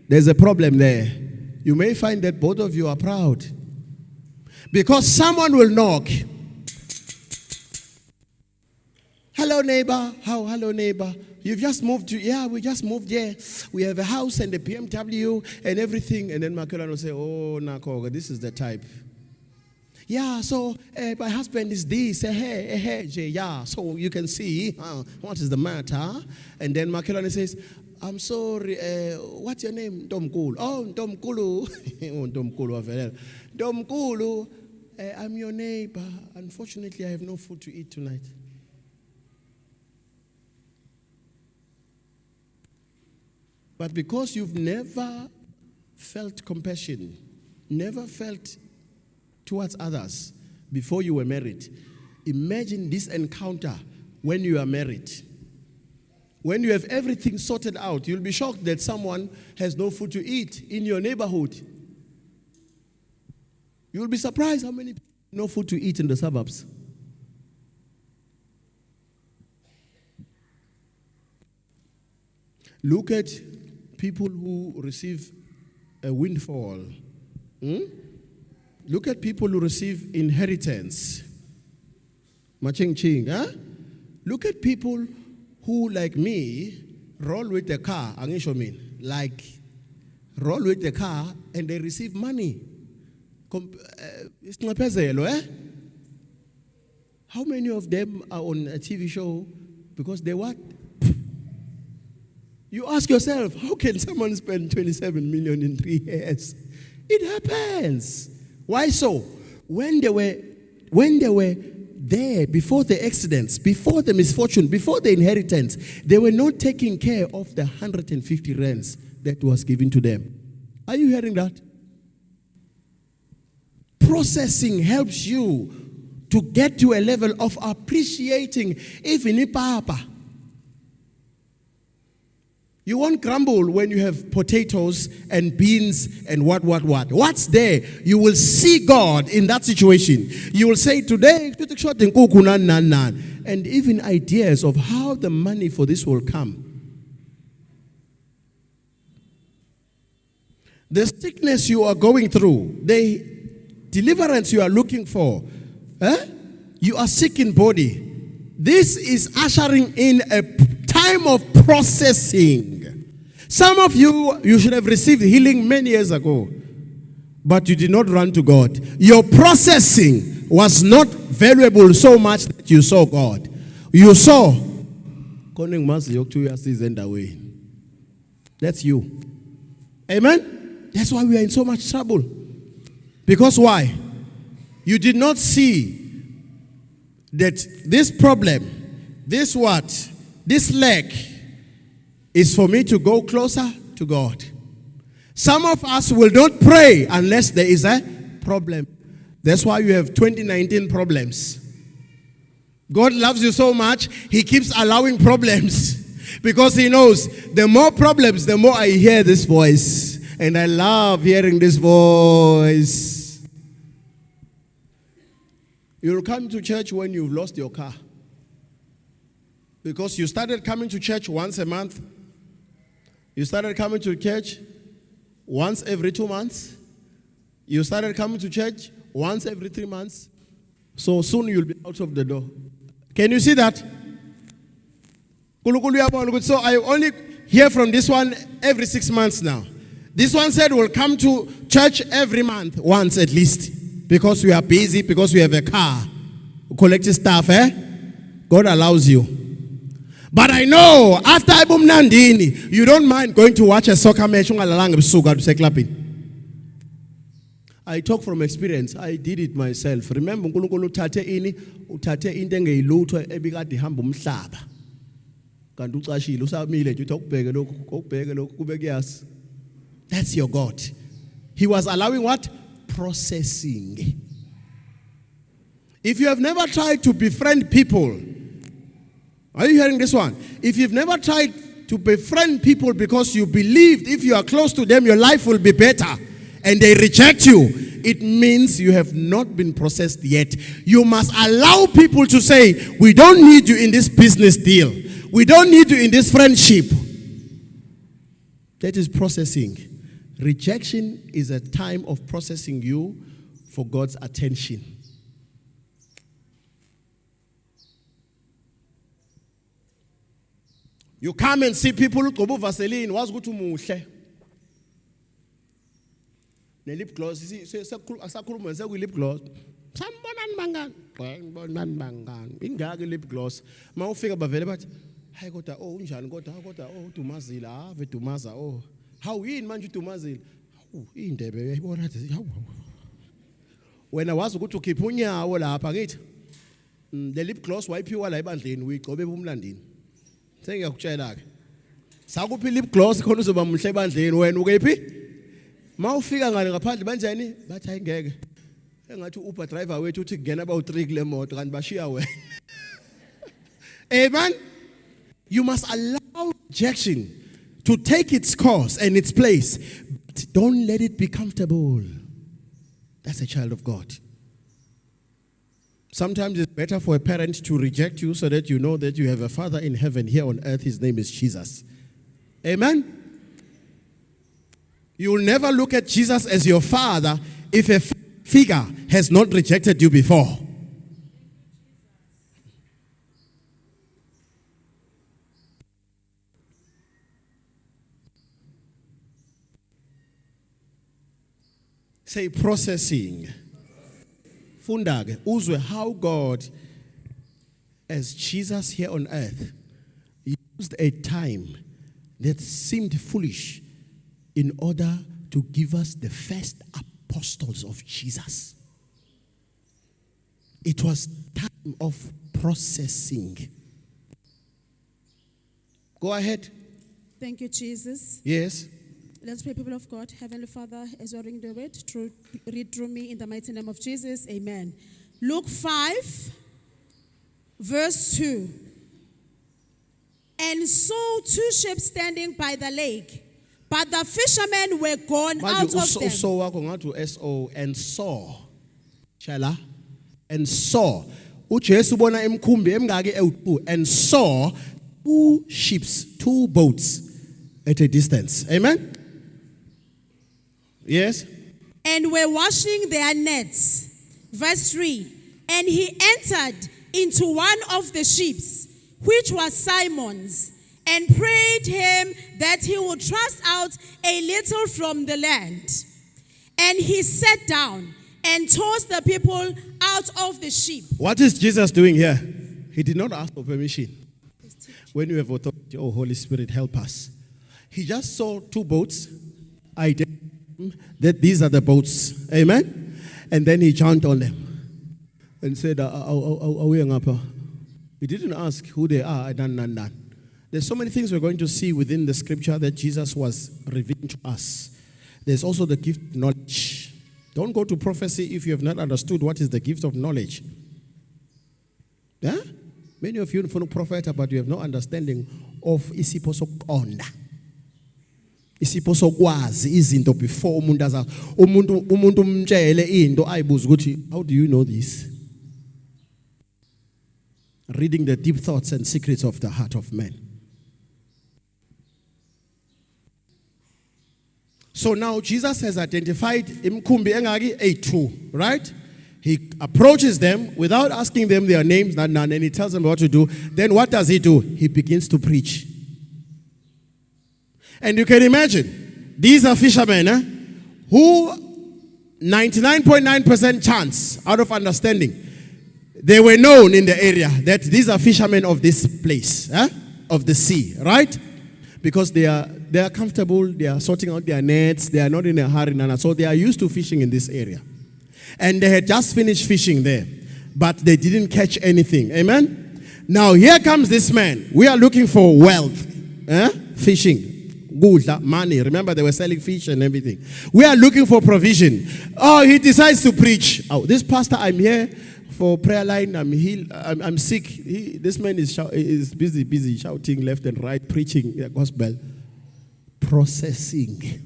there's a problem there. You may find that both of you are proud. Because someone will knock. Hello, neighbor. Hello, neighbor. You've just moved to, yeah, we just moved here. We have a house and a BMW and everything. And then Makelan will say, oh, Nakoga, this is the type. Yeah, so my husband is this. Yeah, so you can see what is the matter. And then Makelan says, I'm sorry, what's your name? Domkulu. Oh, Domkulu. Oh, Domkulu. Domkulu, I'm your neighbor. Unfortunately, I have no food to eat tonight. But because you've never felt compassion, never felt towards others before you were married, imagine this encounter when you are married. When you have everything sorted out, you'll be shocked that someone has no food to eat in your neighborhood. You'll be surprised how many people have no food to eat in the suburbs. Look at people who receive a windfall. Look at people who receive inheritance. Maching ching, huh? Look at people who, like me, roll with the car, like roll with the car and they receive money. It's not eh? How many of them are on a TV show because they what? You ask yourself, how can someone spend 27 million in 3 years? It happens. Why so? When they were there before the accidents, before the misfortune, before the inheritance, they were not taking care of the 150 rands that was given to them. Are you hearing that? Processing helps you to get to a level of appreciating even Papa. You won't grumble when you have potatoes and beans and what. What's there? You will see God in that situation. You will say, today, and even ideas of how the money for this will come. The sickness you are going through, the deliverance you are looking for, you are sick in body. This is ushering in a time of processing. Some of you should have received healing many years ago, but you did not run to God. Your processing was not valuable so much that you saw God. You saw, that's you. Amen? That's why we are in so much trouble. Because why? You did not see that this problem, this lack, is for me to go closer to God. Some of us will not pray unless there is a problem. That's why you have 2019 problems. God loves you so much, He keeps allowing problems because He knows the more problems, the more I hear this voice. And I love hearing this voice. You'll come to church when you've lost your car. Because you started coming to church once a month. You started coming to church once every 2 months. You started coming to church once every 3 months. So soon you'll be out of the door. Can you see that? So I only hear from this one every 6 months now. This one said we'll come to church every month, once at least. Because we are busy, because we have a car. Collecting stuff, God allows you. But I know, after Ibum Nandini, you don't mind going to watch a soccer match. I talk from experience. I did it myself. Remember, that's your God. He was allowing what? Processing. If you have never tried to befriend people, are you hearing this one? If you've never tried to befriend people because you believed if you are close to them, your life will be better, and they reject you, it means you have not been processed yet. You must allow people to say, we don't need you in this business deal. We don't need you in this friendship. That is processing. Rejection is a time of processing you for God's attention. You come and see people go Vaseline, what's good to muhle. Ne lip gloss, asakhuluma nje lip gloss. Sanibonani mangani? Ingaki lip gloss. Mawufika bavele bathi, "Hayi kodwa unjani kodwa udumazile, ave dumaza How yini manje udumazile? Indebe uyayibona athi hawu. Wena wazi ukuthi ukhipha unyawo lapha kithi. Le lip gloss wayiphiwa la ebandleni uyigcobe ebumlandini. Sengiyakutshela ke. Sakuphi lip gloss khona uzoba mhle ebandleni wena ukephi? Mawufika ngale ngaphandle banjani? Bathi hayi ngeke. Engathi Uber driver wethu uthi kungena abawu3 kule moto kanti bashiya wena. Amen. You must allow rejection to take its course and its place. But don't let it be comfortable. That's a child of God. Sometimes it's better for a parent to reject you so that you know that you have a father in heaven here on earth. His name is Jesus. Amen. You will never look at Jesus as your father if a figure has not rejected you before. Say processing. Fundage, uzwe how God, as Jesus here on earth, used a time that seemed foolish in order to give us the first apostles of Jesus. It was time of processing. Go ahead. Thank you, Jesus. Yes. Let's pray, people of God. Heavenly Father, as you reading the word, read through me in the mighty name of Jesus. Amen. Luke 5, verse 2. And saw 2 ships standing by the lake, but the fishermen were gone out of them. And saw. Shala. And saw. And saw 2 ships, 2 boats at a distance. Amen. Yes. And were washing their nets. Verse 3. And he entered into one of the ships, which was Simon's, and prayed him that he would thrust out a little from the land. And he sat down and tossed the people out of the ship. What is Jesus doing here? He did not ask for permission. When you have authority, oh Holy Spirit, help us. He just saw 2 boats, that these are the boats. Amen? And then he jumped on them and said, he didn't ask who they are. There's so many things we're going to see within the scripture that Jesus was revealing to us. There's also the gift of knowledge. Don't go to prophecy if you have not understood what is the gift of knowledge. Yeah? Many of you know prophet, but you have no understanding of isipho sokuqonda. Isipho sokwazi izinto before umuntu aza umuntu umtshele into ayibuza ukuthi how do you know this? Reading the deep thoughts and secrets of the heart of man. So now Jesus has identified imkhumbi engaki 82, right? He approaches them without asking them their names, and he tells them what to do. Then what does he do? He begins to preach. And you can imagine, these are fishermen who 99.9% chance out of understanding. They were known in the area that these are fishermen of this place, of the sea, right? Because they are comfortable, they are sorting out their nets, they are not in a hurry, so they are used to fishing in this area. And they had just finished fishing there, but they didn't catch anything. Amen? Now here comes this man. We are looking for wealth, fishing. Good, money. Remember, they were selling fish and everything. We are looking for provision. Oh, he decides to preach. Oh, this pastor, I'm here for prayer line. I'm healed. I'm sick. This man is busy shouting left and right, preaching the gospel. Processing.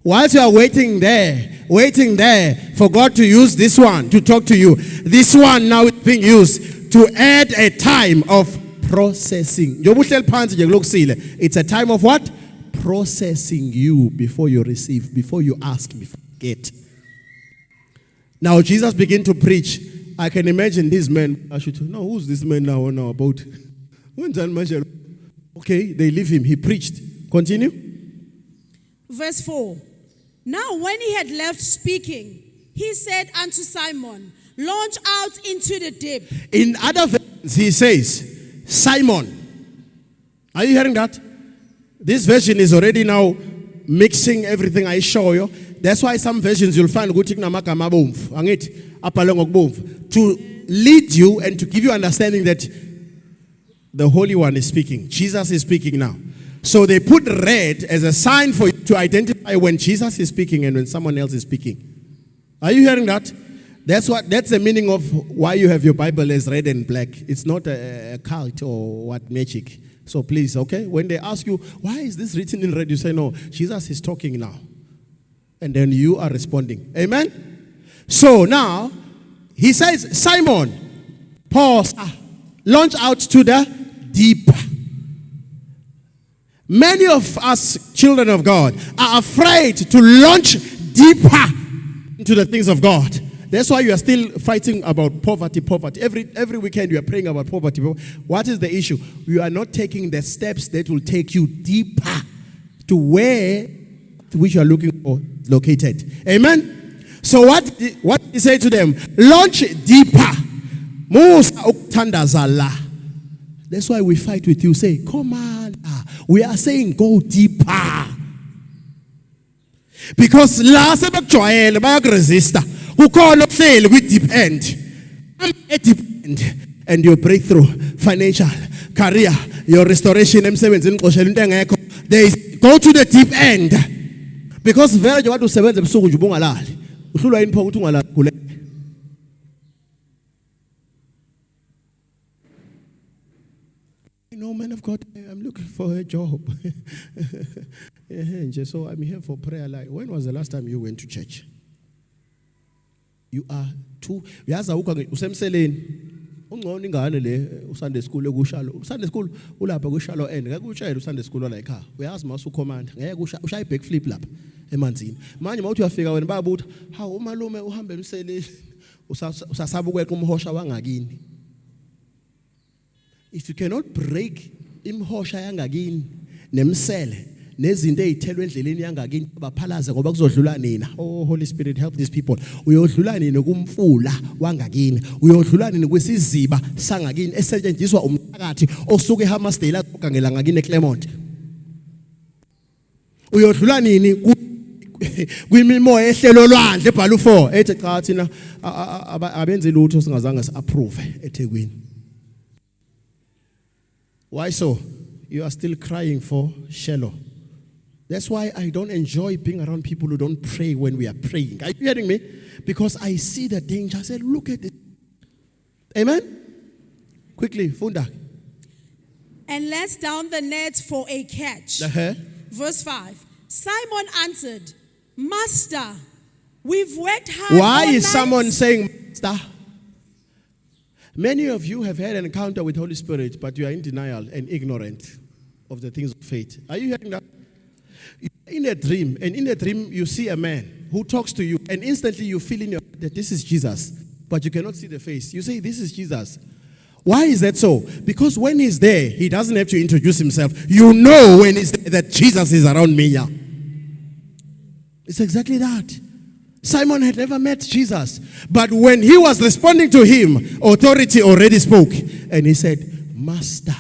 Whilst you are waiting there for God to use this one to talk to you, this one now is being used to add a time of processing. It's a time of what? processing you before you receive, before you ask, before you get. Now Jesus began to preach. I can imagine these men. I should know who's this man now about. Okay, they leave him. He preached. Continue. Verse 4. Now when he had left speaking, he said unto Simon, launch out into the deep. In other versions, he says, Simon. Are you hearing that? This version is already now mixing everything I show you. That's why some versions you'll find to lead you and to give you understanding that the Holy One is speaking. Jesus is speaking now. So they put red as a sign for you to identify when Jesus is speaking and when someone else is speaking. Are you hearing that? That's the meaning of why you have your Bible as red and black. It's not a cult or what magic. So please, okay? When they ask you, why is this written in red? You say, no, Jesus is talking now. And then you are responding. Amen? So now, he says, Simon, pause, launch out to the deep. Many of us, children of God, are afraid to launch deeper into the things of God. That's why you are still fighting about poverty. Every weekend you are praying about poverty. What is the issue? You are not taking the steps that will take you deeper to where which you are looking for located. Amen? So what he said to them? Launch deeper. That's why we fight with you. Say, come on. We are saying go deeper. Because last sebekujwayele bayakuresista. Ukhona ohleli with deep end. At deep end. And your breakthrough, financial, career, your restoration, emsebenzini qoshela into engekho. They go to the deep end. Because vele nje wathi usebenza ebusuku nje ubungalali. Uhlulwa yini pho ukuthi ungalali kule. No, man of God, I'm looking for a job. So I'm here for prayer. Like, when was the last time you went to church? You are too. Yaza usemseleni. Ungcono ingane le uSunday school ekushalo. Sunday school ulapha kushalo end. Ngeke utshayele uSunday school la ekhaya. Uyazi masu command. Ngeke ushaya back flip lapha emanzini. Manje mawuthi uyafika wena bayabutha, "Hawu umalume uhambe emseleni." Usasaba ukweqa umhosha wangakini. If you cannot break imhosha yangakini nemsele nezinto ezithelwe endleleni yangakini baphalaze ngoba kuzodlula nina. Oh Holy Spirit, help these people. Uyodlula nini kumfula wangakini? Uyodlula nini kwesiziba sangakini esetshenziswa umphakathi osuke eHammersdale agangela ngakini eClermont? Uyodlula nini kwimimoya ehlelo lwandle ebhala u4 ethi cha thina abenze lutho singazange si-approve eThekwini. Why so? You are still crying for shallow. That's why I don't enjoy being around people who don't pray when we are praying. Are you hearing me? Because I see the danger. I said, look at it. Amen? Quickly, Funda. And let down the net for a catch. Verse 5. Simon answered, Master, we've worked hard. Why all is night. someone saying, Master? Many of you have had an encounter with Holy Spirit, but you are in denial and ignorant of the things of faith. Are you hearing that? In a dream, and in a dream you see a man who talks to you, and instantly you feel in your heart that this is Jesus, but you cannot see the face. You say, this is Jesus. Why is that so? Because when he's there, he doesn't have to introduce himself. You know when he's there that Jesus is around me now. It's exactly that. Simon had never met Jesus. But when he was responding to him, authority already spoke. And he said, Master.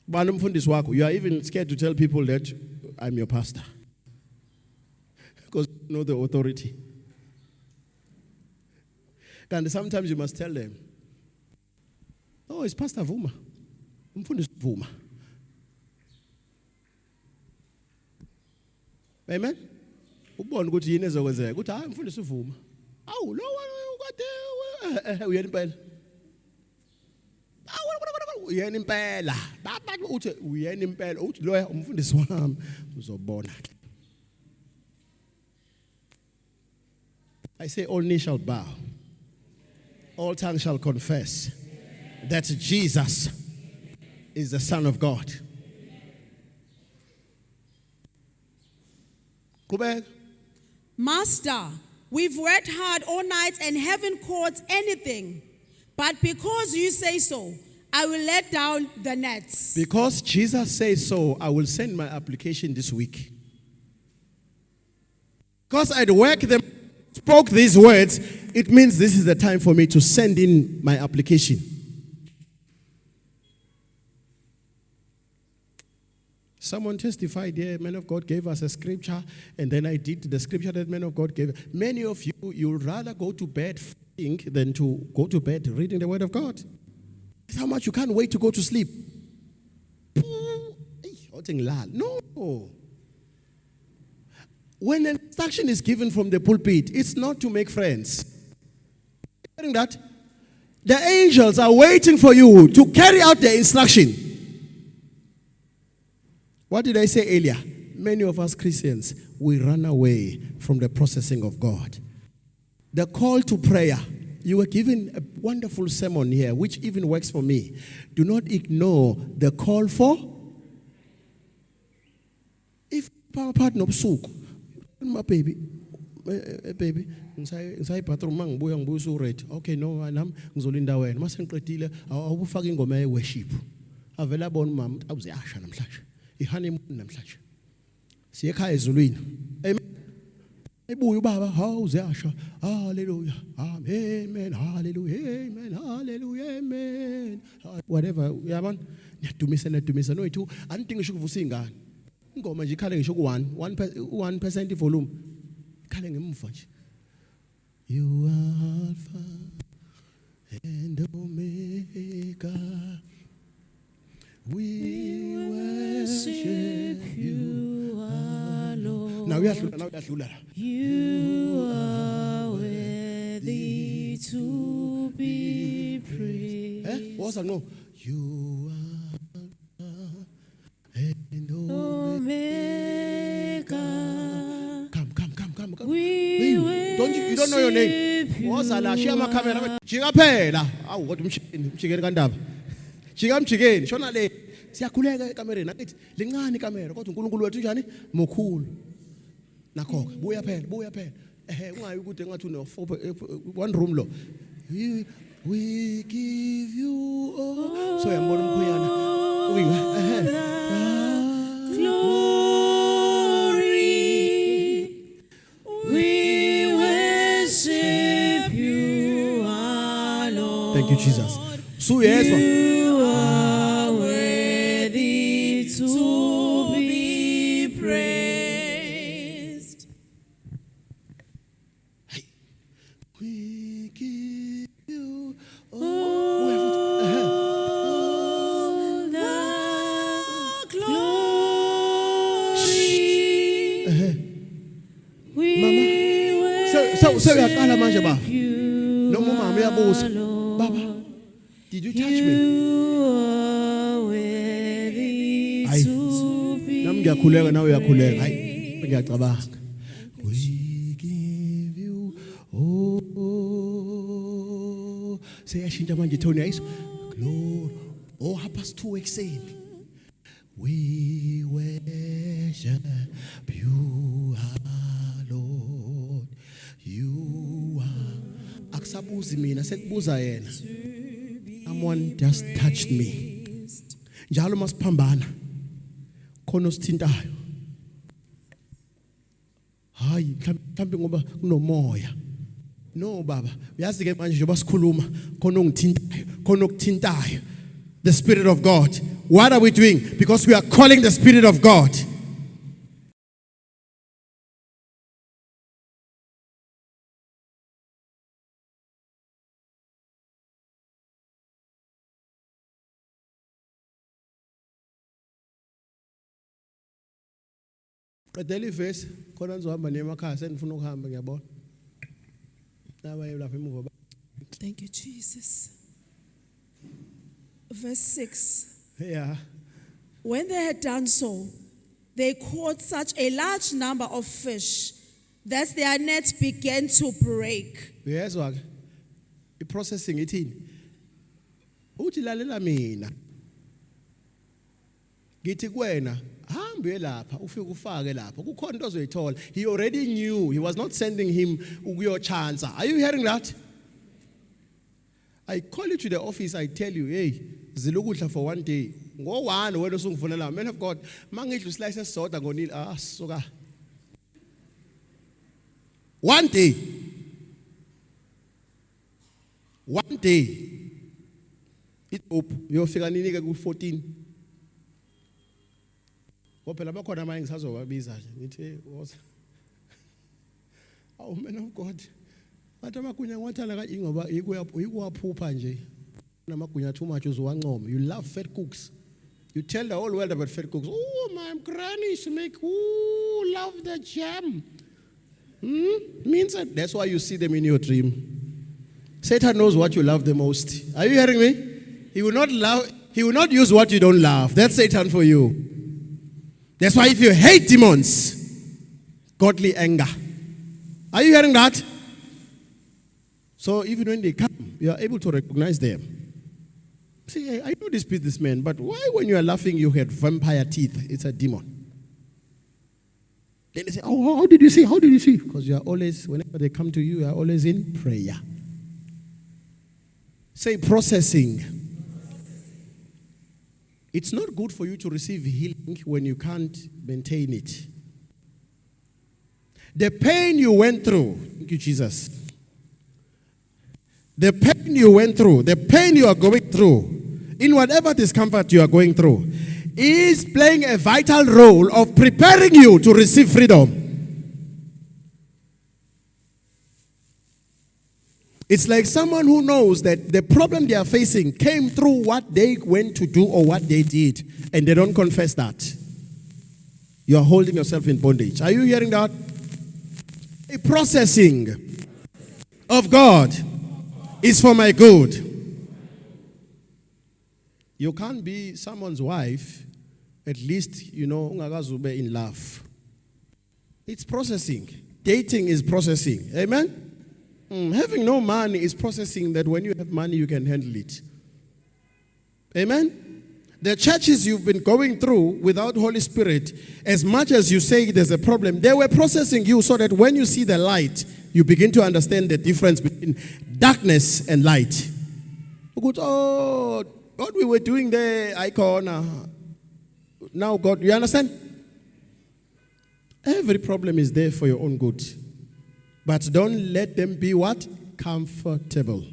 You are even scared to tell people that I'm your pastor. Because you know the authority. And sometimes you must tell them, oh, it's Pastor Vuma. Umfundisi Vuma. Amen. Ubone ukuthi yini ezokwenzeka. Ukuthi hayi mfundisi uvuma. Awu lo ukade uyena impela. Uyena impela. Bathi uthi uyena impela. Uthi lo umfundisi wami uzobona. I say all knees shall bow. All tongues shall confess that Jesus is the Son of God. Go back. Master, we've worked hard all night and haven't caught anything. But because you say so, I will let down the nets. Because Jesus says so, I will send my application this week. Because I'd worked them, spoke these words, it means this is the time for me to send in my application. Someone testified here, man of God gave us a scripture, and then I did the scripture that man of God gave. Many of you, you'd rather go to bed think than to go to bed reading the word of God. That's how much you can't wait to go to sleep. No. When an instruction is given from the pulpit, it's not to make friends. Hearing that? The angels are waiting for you to carry out the instruction. What did I say earlier? Many of us Christians, we run away from the processing of God. The call to prayer. You were given a wonderful sermon here, which even works for me. Do not ignore the call for. If Papa partner my baby, ngisay bathroom mangibuya ngibuya uready. Okay, no, nami ngizolinda wena. Mase ngiqedile awubufaka ingoma ye worship. Avela bona mama awuziyasha namhlanje. Ihoneymoon namhlanje. Siye ekhaya ezulwini. Amen. Ebuya ubaba, awuziyasha. Hallelujah. Amen. Hallelujah. Amen. Hallelujah. Amen. Whatever, uyabona? Niyadumisa no ithu anti ngisho ukuvusa ingane. Ingoma nje ikhale ngisho ku 1% volume. Ikhale ngemuva nje. You are Alpha and Omega. We worship you, our Lord. Now we are You are worthy to be praised. What's that? No. You are Alpha and Omega. Come. You don't know your name. What's that? Share my camera. Chigapela. Awu kodwa umshikeni kandaba. Mchigeni shona le siyakhuleka ekamereni akithi lincane ikamera kodwa uNkulunkulu wethu njani mokhulu nakho buya phela ungayi ukuthi ngathi une one room lo we give you all so yambona umkhuyana glory we worship you our Lord. Thank you Jesus. So yes one. To be praised. Hey, we give you all the glory. Mama, so uyaqala manje baba. Noma mama uyabuza. Baba, did you touch me? Ngiyakhuleka nawe uyakhuleka hayi ngiyacabanga we give you seyashintsha manje tone yayiso glory 2:30 ekseni we worship you our Lord you are akusabuzi mina sekubuza yena someone just touched me njalo masiphambana khona sithintayo hayi mhlambe ngoba kunomoya no baba uyazi ke manje njoba sikhuluma khona ongithintayo khona okuthintayo the Spirit of God. What are we doing? Because we are calling the Spirit of God. Qedela ivesi khona nizohamba nemakhaya senifuna ukuhamba ngiyabona. Nawe lapha emuva. Thank you Jesus. Verse 6. Yeah. When they had done so, they caught such a large number of fish that their nets began to break. Yes, wak. I processing ithini? Uthi lalela mina. Githi kuwena hambe lapha ufike ufake lapha kukhona into ozoyithola. He already knew. He was not sending him ukuyochansa. Are you hearing that? I call you to the office, I tell you, hey, zilukudla for one day. Go one wena usungifunela. Man of God, mangidla slice esodwa ngonile suka. One day. One day. It hope uyofika nini ke ku 14. Ngophela bakhona manje ngisazobabiza nje ngithi woza. Oh man of God. Bathi amagunya ngwathana ka ingoba ikuwaphupha nje. Namagunya too much uzowancoma. You love fat cooks. You tell the whole world about fat cooks. Oh, my granny used to make, love the jam. Means that that's why you see them in your dream. Satan knows what you love the most. Are you hearing me? He will not use what you don't love. That's Satan for you. That's why if you hate demons, godly anger. Are you hearing that? So even when they come, you are able to recognize them. See, I know this businessman, but why when you are laughing you had vampire teeth? It's a demon. Then they say, oh, how did you see? How did you see? Because you are always, whenever they come to you, you are always in prayer. Say processing. It's not good for you to receive healing when you can't maintain it. The pain you went through, thank you, Jesus. The pain you went through, the pain you are going through, in whatever discomfort you are going through, is playing a vital role of preparing you to receive freedom. It's like someone who knows that the problem they are facing came through what they went to do or what they did, and they don't confess that. You are holding yourself in bondage. Are you hearing that? A processing of God is for my good. You can't be someone's wife, at least, ungakazube in love. It's processing. Dating is processing. Amen? Having no money is processing that when you have money, you can handle it. Amen? The churches you've been going through without Holy Spirit, as much as you say there's a problem, they were processing you so that when you see the light, you begin to understand the difference between darkness and light. Oh, what we were doing there, icon. Now God, you understand? Every problem is there for your own good. But don't let them be what? Comfortable.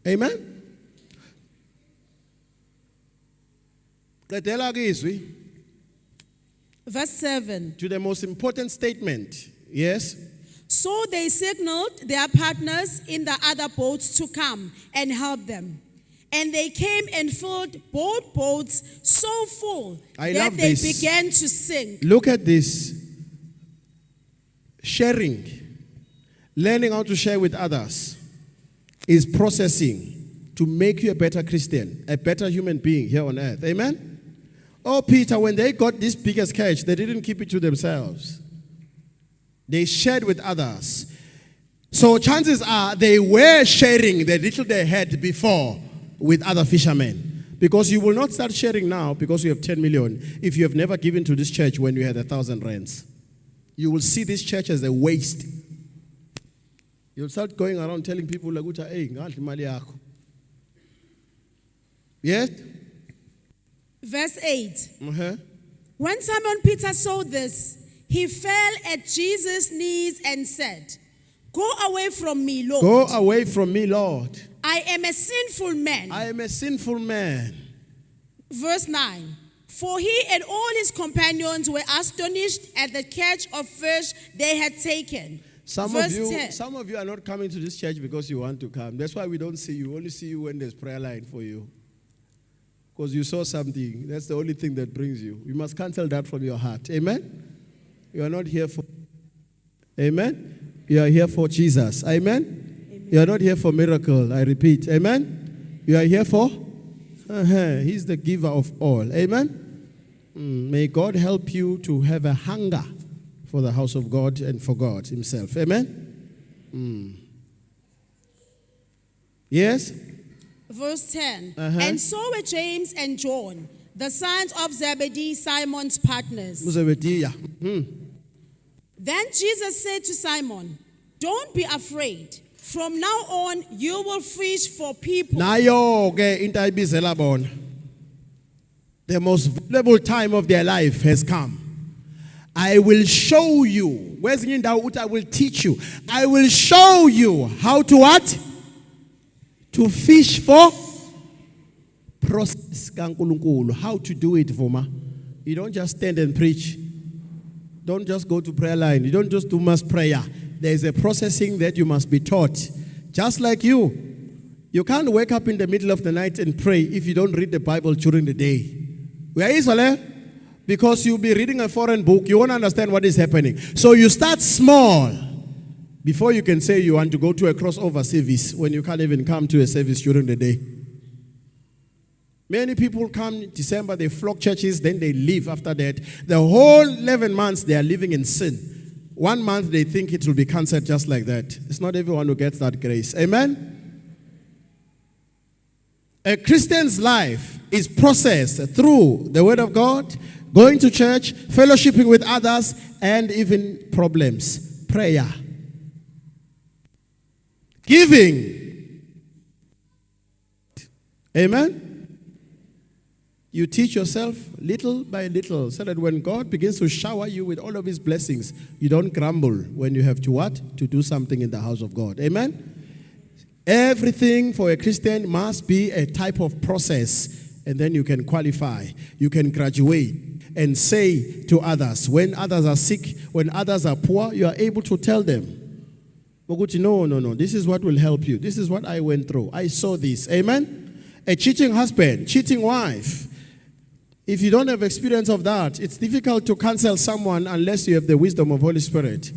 Amen? Verse 7. To the most important statement. Yes? So they signaled their partners in the other boats to come and help them. And they came and filled both boats so full that they began to sink. Look at this. Sharing, learning how to share with others, is processing to make you a better Christian, a better human being here on earth. Amen? Oh, Peter, when they got this biggest catch, they didn't keep it to themselves. They shared with others. So chances are they were sharing the little they had before with other fishermen. Because you will not start sharing now because you have 10 million if you have never given to this church when you had 1,000 rands. You will see this church as a waste. You'll start going around telling people, hey, yes? Verse 8. When Simon Peter saw this, he fell at Jesus' knees and said, Go away from me, Lord. Go away from me, Lord. I am a sinful man. I am a sinful man. Verse 9. For he and all his companions were astonished at the catch of fish they had taken. Some of you are not coming to this church because you want to come. That's why we don't see you. We only see you when there's prayer line for you. Because you saw something. That's the only thing that brings you. You must cancel that from your heart. Amen? You are not here for... Amen? You are here for Jesus. Amen? Amen. You are not here for miracle. I repeat. Amen? You are here for... He's the giver of all. Amen? May God help you to have a hunger for the house of God and for God himself. Amen? Yes? Verse 10. And so were James and John, the sons of Zebedee, Simon's partners. Zebediah. Then Jesus said to Simon, "Don't be afraid. From now on, you will fish for people." Nayo ke into ayibizela bona. The most valuable time of their life has come. I will show you. Where's in doubt? I will teach you. I will show you how to what? To fish for process kaNkulunkulu. How to do it, Voma. You don't just stand and preach. Don't just go to prayer line. You don't just do mass prayer. There is a processing that you must be taught. Just like you. You can't wake up in the middle of the night and pray if you don't read the Bible during the day. Where is Ole? Because you'll be reading a foreign book, you won't understand what is happening. So you start small before you can say you want to go to a crossover service when you can't even come to a service during the day. Many people come in December, they flock churches, then they leave after that. The whole 11 months they are living in sin. 1 month they think it will be cancelled just like that. It's not everyone who gets that grace. Amen? A Christian's life is processed through the Word of God, going to church, fellowshipping with others, and even problems. Prayer. Giving. Amen? You teach yourself little by little so that when God begins to shower you with all of His blessings, you don't grumble when you have to what? To do something in the house of God. Amen? Everything for a Christian must be a type of process, and then you can qualify. You can graduate and say to others, when others are sick, when others are poor, you are able to tell them, no, this is what will help you. This is what I went through. I saw this. Amen? A cheating husband, cheating wife. If you don't have experience of that, it's difficult to counsel someone unless you have the wisdom of Holy Spirit.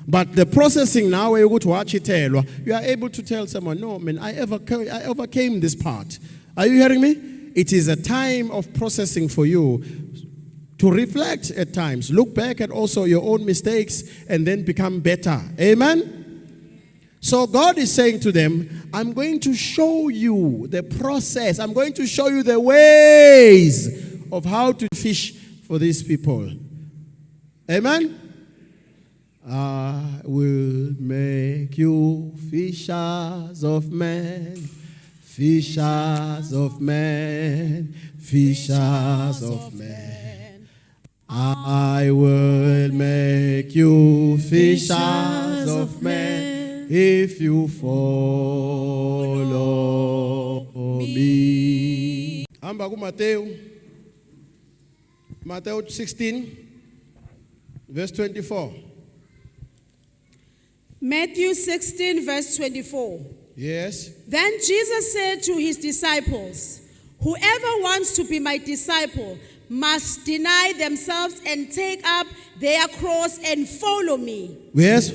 But the processing now, where you go to watch it, you are able to tell someone, no, man, I overcame this part. Are you hearing me? It is a time of processing for you to reflect at times. Look back at also your own mistakes and then become better. Amen? So God is saying to them, I'm going to show you the process. I'm going to show you the ways of how to fish for these people. Amen? I will make you fishers of men, fishers of men, fishers of men. I will make you fishers of men if you follow me. Hamba ku Matthew 16, verse 24. Matthew 16, verse 24. Yes. Then Jesus said to his disciples, "Whoever wants to be my disciple must deny themselves and take up their cross and follow me." Yes.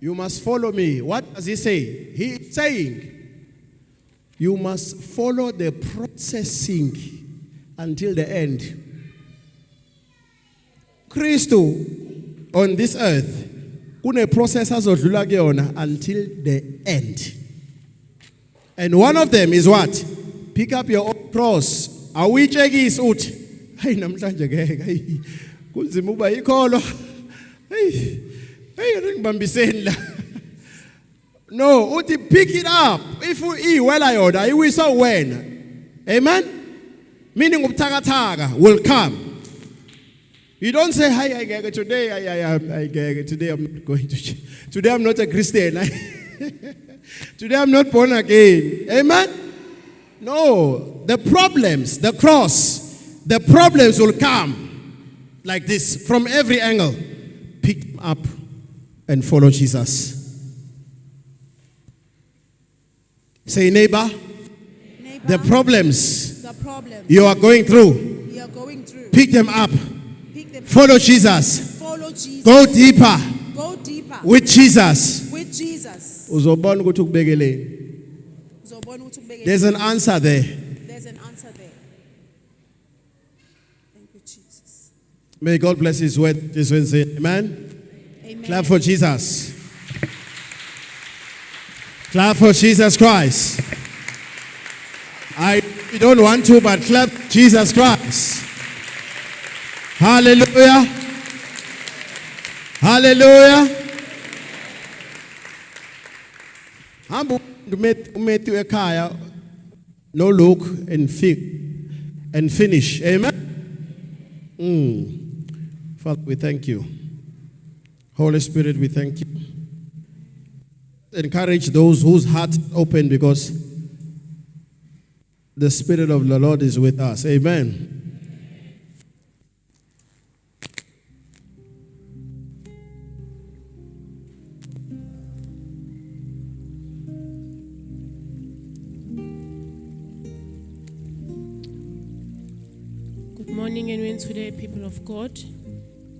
You must follow me. What does he say? He is saying, you must follow the processing until the end. Christ on this earth, kune process azodlula kuyona until the end. And one of them is what? Pick up your own cross. Awuyichekisi uthi, hey namhlanje ke, hey kunzima uba ikholo. Hey ngibambiseni la. No, uthi pick it up. If iwela yona, iwiso wena. Amen? Meaning ubuthakathaka will come. You don't say, hi, I get it today. I get it today. I'm not going to church. Today I'm not a Christian. Today I'm not born again. Amen? No. The problems, the cross, the problems will come like this from every angle. Pick them up and follow Jesus. Say, neighbor, the problems you are going through, pick them up. Follow Jesus. Follow Jesus. Go deeper. Go deeper. With Jesus. With Jesus. There's an answer there. There's an answer there. Thank you, Jesus. May God bless His word this Wednesday. Amen. Amen. Clap for Jesus. Clap for Jesus Christ. You don't want to, but clap Jesus Christ. Hallelujah. Hallelujah. Hamba umethi ekhaya no look and finish. Amen. Father, we thank you. Holy Spirit, we thank you. Encourage those whose heart is open, because the Spirit of the Lord is with us. Amen. Good morning and today, people of God.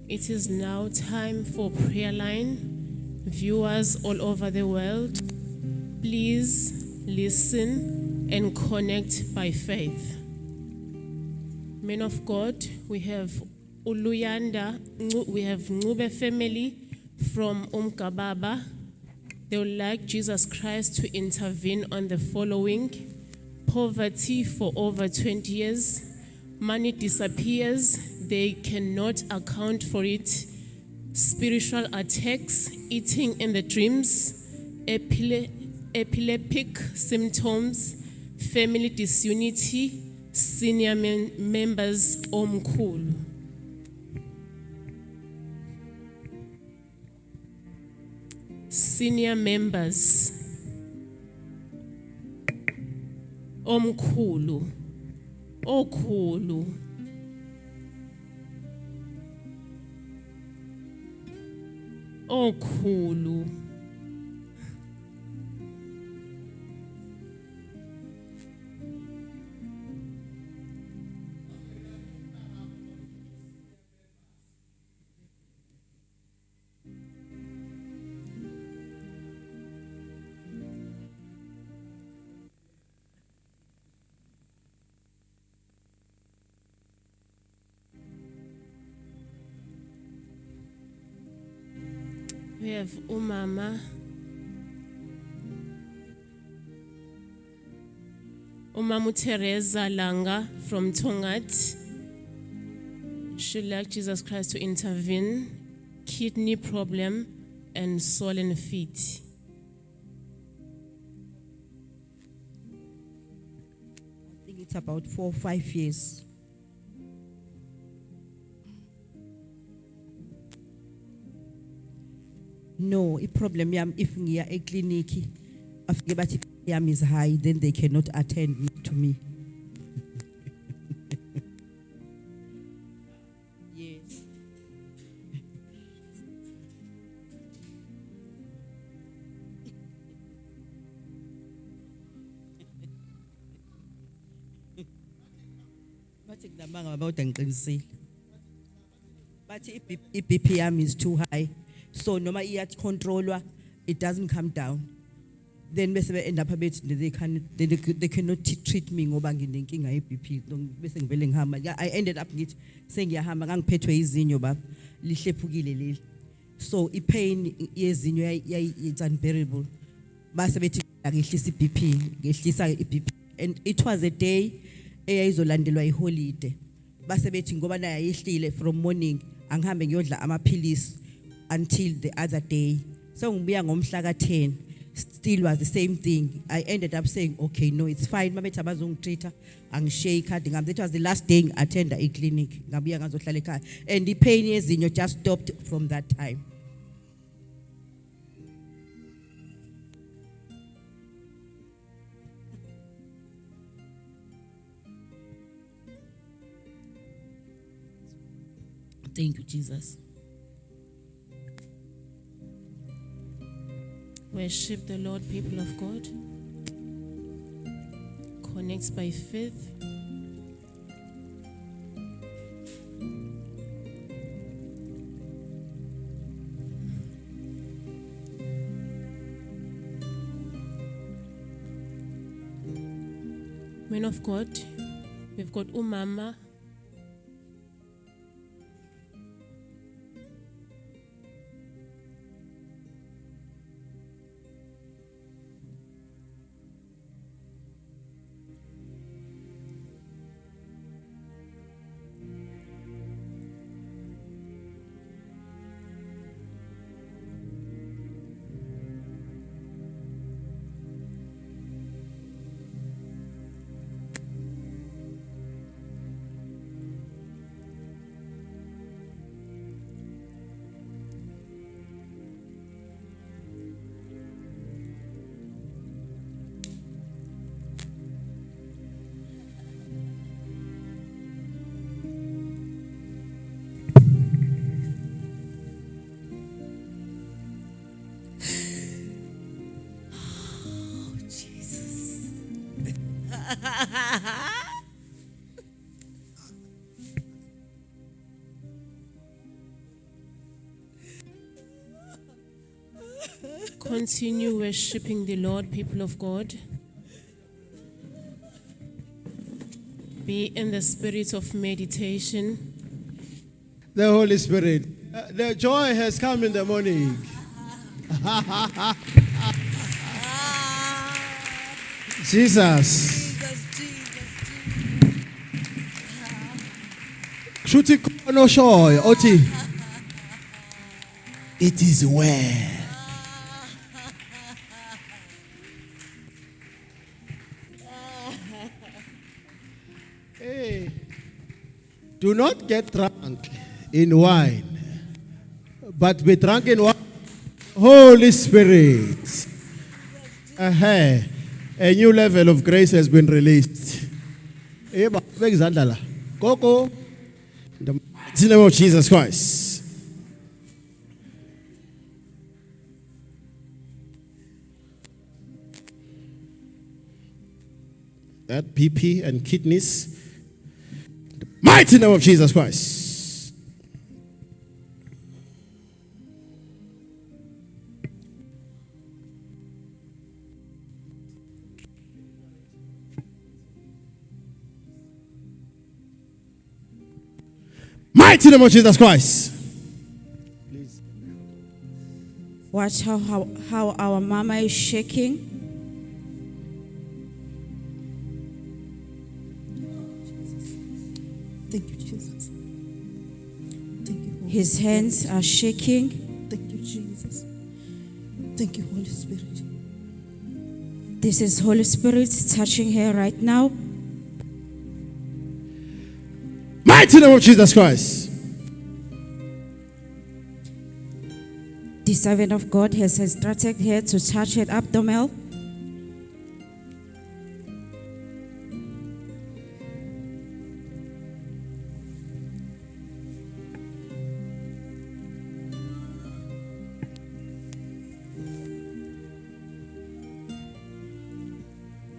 It is now time for prayer line. Viewers all over the world, please listen and connect by faith. Men of God, we have Uluyanda, we have Ngube family from Umkababa. They would like Jesus Christ to intervene on the following: poverty for over 20 years, money disappears, they cannot account for it, spiritual attacks, eating in the dreams, epileptic symptoms, family disunity, senior members omkhulu. Senior members omkhulu, okhulu. Okhulu. We have Umama Teresa Langa from Tongat. She'd like Jesus Christ to intervene, kidney problem and swollen feet. I think it's about 4 or 5 years. No, a problem yam if ngiya ekliniki afike bathi yam is high, then they cannot attend to me. Yes. Bathi ngidambanga about ngiqinisile. Bathi iBP yam is too high. So noma iyat controlwa, it doesn't come down. Then bese be end up a bit they cannot treat me ngoba nginenkinga yeBP. Bese ngivele ngihamba. I ended up ngithi sengiyahamba ngangiphethwe izinyo baba lihlephukile leli. So ipain yezinyo it's unbearable. Base bethi ngehlisa iBP, ngehlisa iBP. And it was a day eyayizolandelwa iholiday. Base bethi ngoba naye yehlile from morning angihambe ngiyodla amaphilisi until the other day. So ngibuya ngomhla ka10, still was the same thing. I ended up saying, okay, no, it's fine. Mabethi abazongitreata, angishare card ngam. That was the last day attend a clinic. Ngabuya ngazohlala ekhaya. And the pain yezinyo just stopped from that time. Thank you, Jesus. Worship the Lord, people of God. Connect by faith. Men of God, we've got Umama. Continue worshiping the Lord, people of God. Be in the spirit of meditation. The Holy Spirit. The joy has come in the morning. Jesus. Shuti no shoy, Oti. It is well. Hey, do not get drunk in wine, but be drunk in what? Holy Spirit. A new level of grace has been released. Go. In the mighty name of Jesus Christ. That BP and kidneys. In the mighty name of Jesus Christ. Mighty name of Jesus Christ. Please. Watch how our mama is shaking. Thank you, Jesus. Thank you, Holy His hands are shaking. Thank you, Jesus. Thank you, Holy Spirit. This is Holy Spirit touching her right now. Mighty name of Jesus Christ. The servant of God has instructed her to touch her abdomen.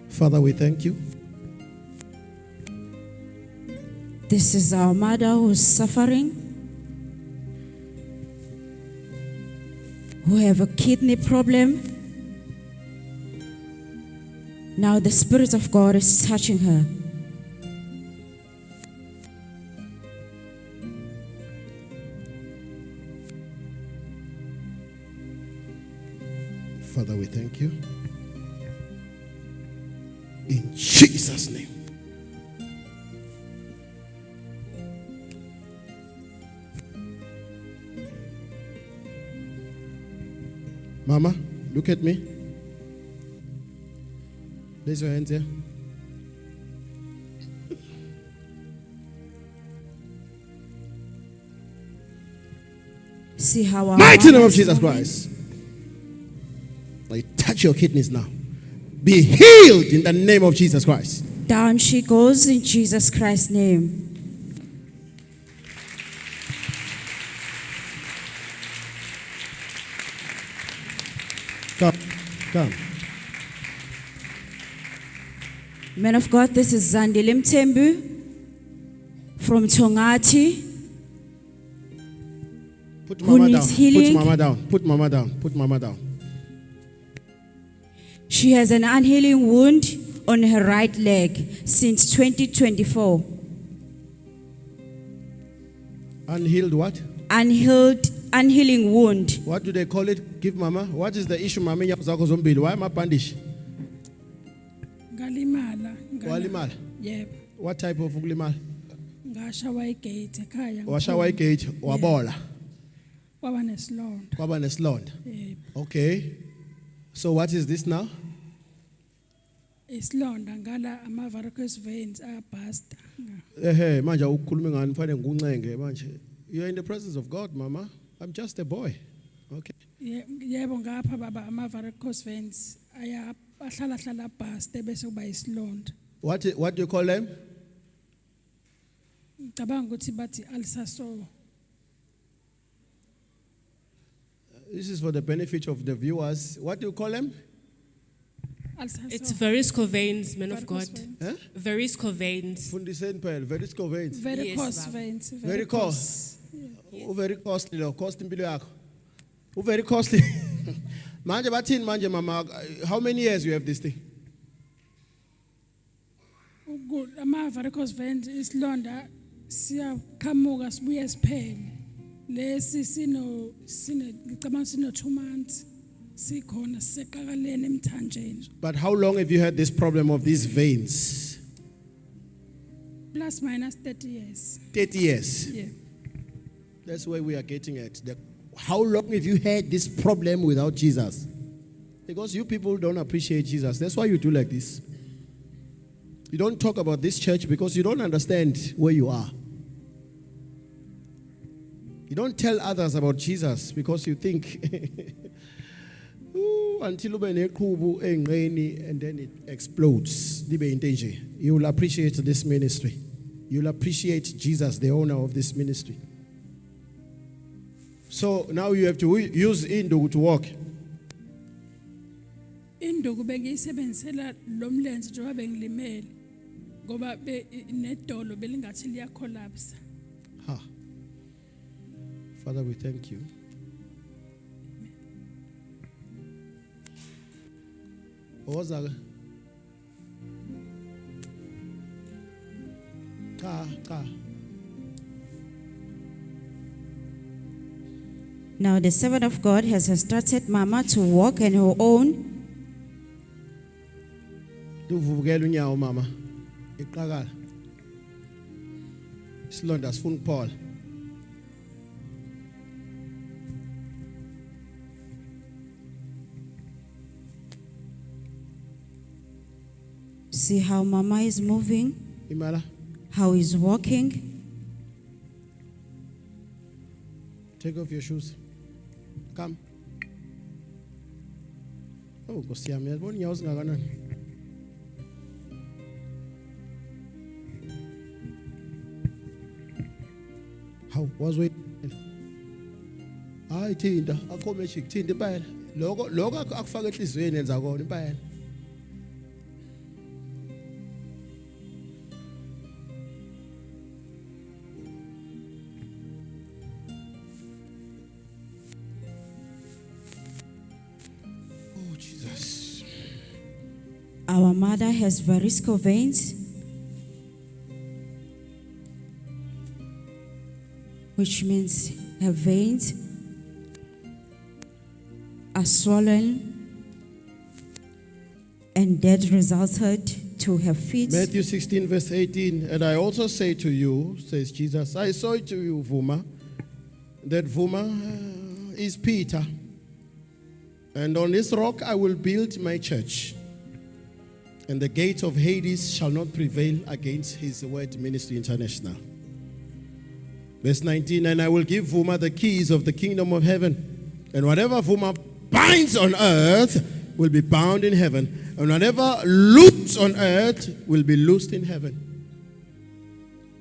Father, we thank you. This is our mother who's suffering, who have a kidney problem. Now the Spirit of God is touching her. Father, we thank you. In Jesus' name. Mama, look at me. Place your hands here. See how our Mighty mama name of is Jesus moving? Christ. I touch your kidneys now. Be healed in the name of Jesus Christ. Down she goes in Jesus Christ's name. Come. Man of God, this is Zandile Mthembu from Tongati. Put Who mama needs down. healing? Put mama down. Put mama down. Put mama down. She has an unhealing wound on her right leg since 2024. Unhealed what? Unhealing wound. What do they call it? Give mama. What is the issue, mama? Why am I bandaged? Ngalimala. Walimala. Yebo. What type of ulimala? Ngashawa igate ekhaya. Washawa igate, wabola. Kwaba nesilonda. Kwaba nesilonda. Yebo. Okay. So what is this now? Isilonda ngala ama varicose veins ayabhasta. Manje ukukhuluma ngani fanele ngikuncenga manje. You are in the presence of God, mama. I'm just a boy. Okay. Yebo ngapha baba ama varicose veins ahlala bhaste bese kuba isilonda. What do you call them? Ngicabanga ukuthi bathi ulcer. This is for the benefit of the viewers. What do you call them? It's varicose veins, man of God. Varicose Eh? Varicose veins. Fundiseni phela, very veins. Varicose Baba. veins. Very cost. Very costly lo, cost impilo yakho. Very costly. Manje bathini manje mama, how many years you have this thing? Varicose veins isilonda siyaqhamuka sibuye siphele. Lesi ngicabanga sino 2 months. Sikhona siseqakaleni emthanjeni. But how long have you had this problem of these veins? Plus minus 30 years. 30 years. Yeah. That's where we are getting at. How long have you had this problem without Jesus? Because you people don't appreciate Jesus. That's why you do like this. You don't talk about this church because you don't understand where you are. You don't tell others about Jesus because you think until and then it explodes. You will appreciate this ministry. You'll appreciate Jesus, the owner of this ministry. So now you have to use Indu to walk. Induku bengiyisebenzisela lo mlenze njengoba bengilimele ngoba nedolo belingathi liya collapse. Ha. Father, we thank you. Oza. Ka. Now the servant of God has instructed Mama to walk on her own. Duvukela unyawo mama. Iqakala. Isilonda sifuna ukuphola. See how Mama is moving, Imala, how he's walking. take off your shoes. Come. Oh, Nkosi yami, yabona inyawo zingakanani? How was wait? Hayi thinta, akho magic, thinta impela. Lokho akufaka enhlizweni yenza kona impela. Oh Jesus. Our mother has varicose veins, which means her veins are swollen, and that resulted to her feet. Matthew 16 verse 18, and I also say to you, says Jesus, I say to you, Vuma, that Vuma is Peter, and on this rock I will build my church, and the gates of Hades shall not prevail against his word ministry international. Verse 19, and I will give Vuma the keys of the kingdom of heaven, and whatever Vuma binds on earth will be bound in heaven, and whatever loosed on earth will be loosed in heaven.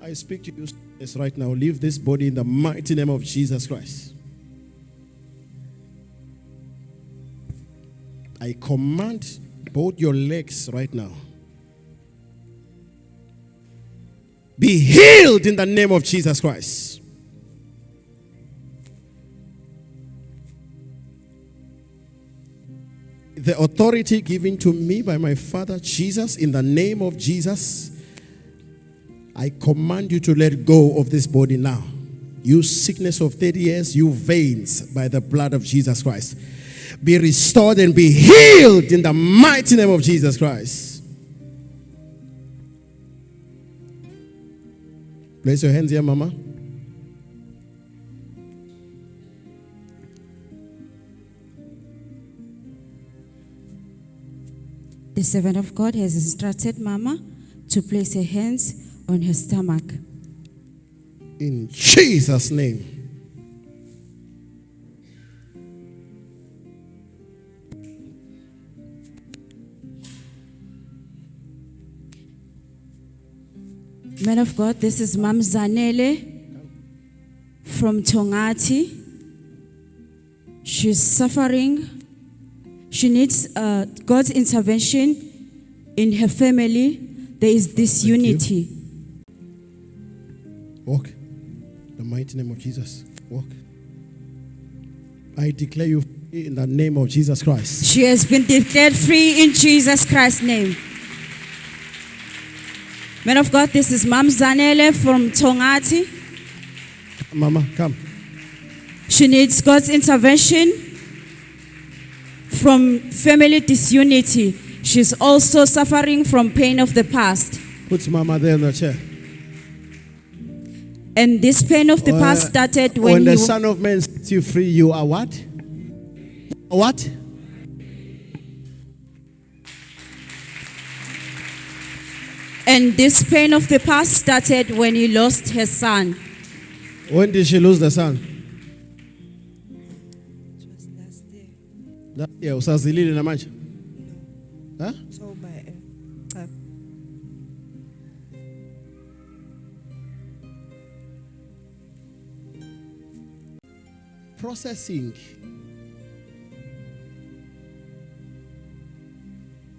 I speak to you right now. Leave this body in the mighty name of Jesus Christ. I command both your legs right now. Be healed in the name of Jesus Christ. The authority given to me by my Father Jesus, in the name of Jesus, I command you to let go of this body now. You sickness of 30 years, you veins, by the blood of Jesus Christ, be restored and be healed in the mighty name of Jesus Christ. Place your hands here, Mama. The servant of God has instructed Mama to place her hands on her stomach. In Jesus' name. Man of God, this is Mam Zanele from Tongati. She's suffering She needs God's intervention in her family. There is disunity. Walk. In the mighty name of Jesus. Walk. I declare you free in the name of Jesus Christ. She has been declared free in Jesus Christ's name. Man of God, this is Mam Zanele from Tongati. Mama, come. She needs God's intervention from family disunity. She's also suffering from pain of the past. Put Mama there in the chair. And this pain of the past started when the Son of Man sets you free, you are what? What? And this pain of the past started when he lost her son. When did she lose the son? It was last year. Yeah, usazilile namanje. Huh? So by Processing.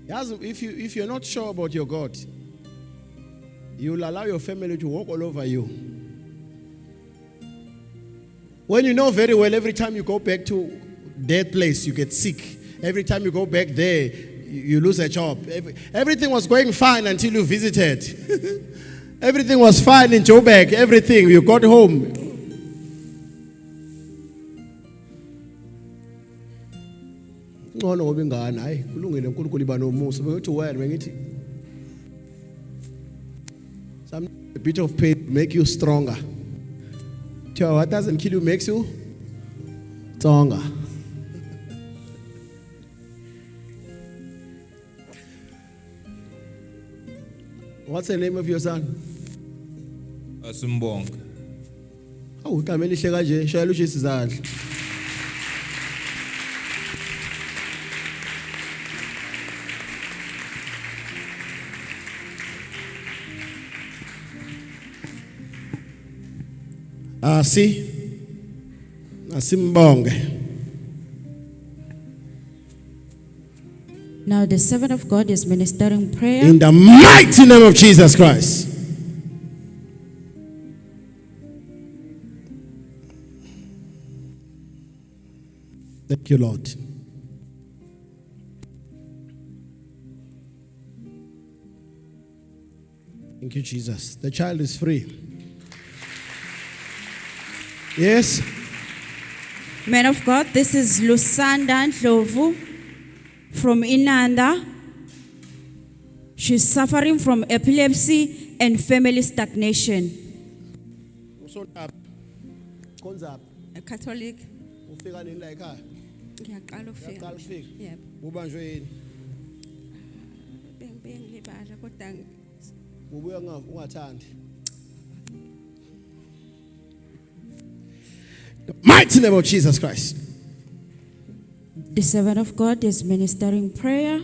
If you're not sure about your God, you will allow your family to walk all over you. When you know very well, every time you go back to that place, you get sick. Every time you go back there, you lose a job. Everything was going fine until you visited. Everything was fine in Joburg. Everything. You got home. Some a bit of pain make you stronger. What doesn't kill you makes you stronger. What's the name of your son? Simbonga. Oh, igama elihle kanje, shayela uJesu izandla. Asimbonge. Now the servant of God is ministering prayer. In the mighty name of Jesus Christ. Thank you, Lord. Thank you, Jesus. The child is free. Yes. Man of God, this is Lusanda Ndlovu from Inanda. She's suffering from epilepsy and family stagnation. Catholic. Ufika nini la ekhaya? Ngiyaqala ukufika. Uyaqala ufika? Yebo. Ubanjwe yini? Bengilibala kodwa Ubuya ungathandi. The mighty name of Jesus Christ. The servant of God is ministering prayer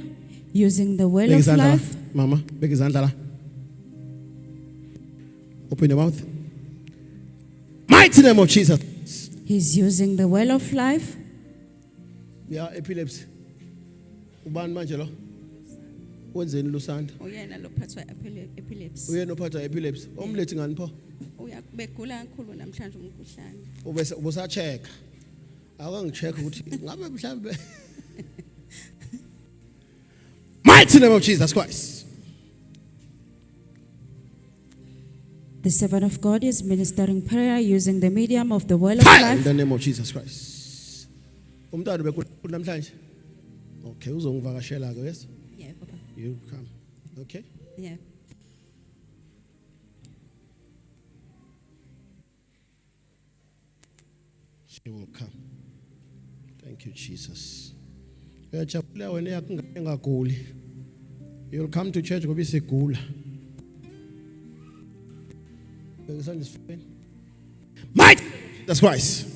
using the well of Begizandla la. life. Mama, begizandla la. Open your mouth. Mighty name of Jesus. He's using the well of life. Yeah, epilepsy. Ubani manje lo? Wenzeni Lusanda? uyena lophathwa epilepsy. Uyena ophatha epilepsy. Omlethi ngani pho? Begula kakhulu namhlanje umkhuhlane. Ubusa-check. Akangi-check ukuthi ngabe mhlambe. Mighty name of Jesus Christ. The servant of God is ministering prayer using the medium of the well of Fire in life. the name of Jesus Christ. Umntwana bekhulu namhlanje. Okay, uzongivakashela ke, yes? Yeah, Papa. You come. Okay? Yeah. She will come. Thank you, Jesus. Uyajabula wena yakho engaguli. You'll come to church ngoba isigula. Might. That's Christ.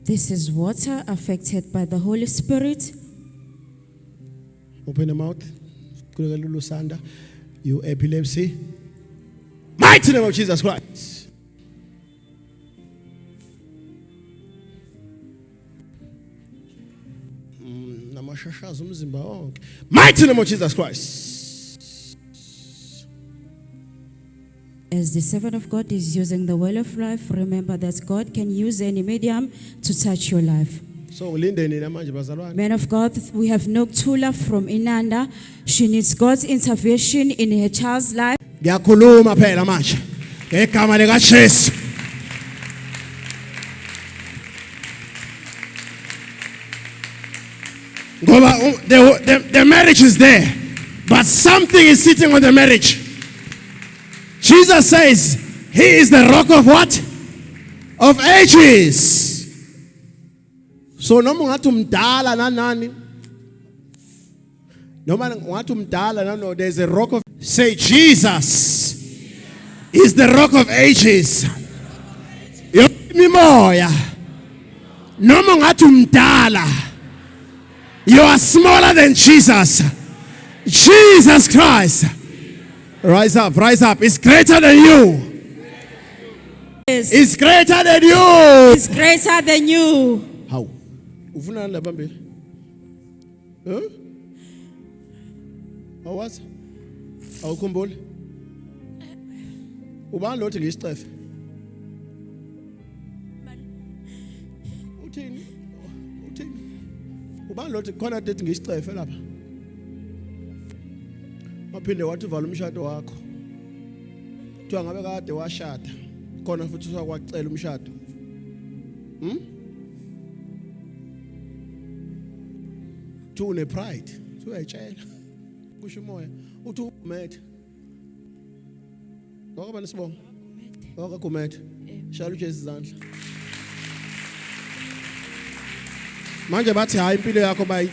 This is water affected by the Holy Spirit. Open the mouth. Lusanda. You epilepsy. Mighty name of Jesus Christ. Mighty name of Jesus Christ. As the servant of God is using the well of life, remember that God can use any medium to touch your life. So Man of God, we have Noktula from Inanda. She needs God's intervention in her child's life. Ngiyakhuluma phela manje ngegama lika Jesu. Ngoba the marriage is there, but something is sitting on the marriage. Jesus says he is the rock of what? Of ages. So noma ungathi umdala nanani, noma ungathi umdala nano, there's a rock of, say Jesus is the rock of ages. Mimoya noma ungathi umdala, you are smaller than Jesus. Jesus Christ. Rise up, rise up. It's greater than you. It's greater than you. It's greater than you. How? Ufuna la bambili? Huh? What? Awukhumbuli? Ubani lo thi ngisicefe? Uthini? Uthini? Ubani lo thi khona dethi ngisicefe lapha? Waphinde wathi vala umshado wakho. Kuthiwa ngabe kade washada. Khona futhi usakwacela umshado. Une pride. Uyayitshela. Kusho umoya. Uthi ugumethe. Ngoba nisibonga. Ngoba gumethe. Shaya uJesu izandla. Manje bathi hayi impilo yakho bayi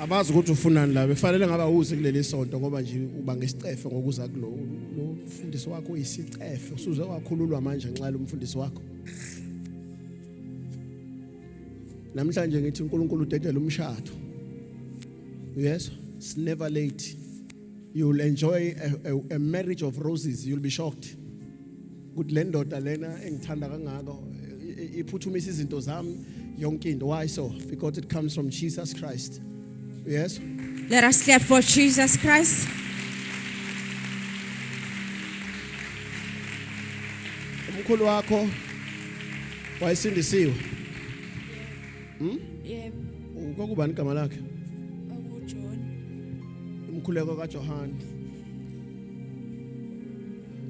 abazi ukuthi ufunani la befanele ngaba uze kuleli sonto ngoba nje uba ngesicefe ngokuza kulo mfundisi wakho uyisicefe usuze wakhululwa manje nxa lo mfundisi wakho. Namhlanje ngithi uNkulunkulu udedela umshado. Yes, it's never late. You will enjoy a marriage of roses. You'll be shocked. Good lendoda lena engithanda kangaka iphuthumisa izinto zami yonke into. Why so? Because it comes from Jesus Christ. Yes. Let us clap for Jesus Christ. Umkhulu wakho wayesindisiwe. Yebo. Ukubani igama lakhe? UJohn. Umkhuleko kaJohane.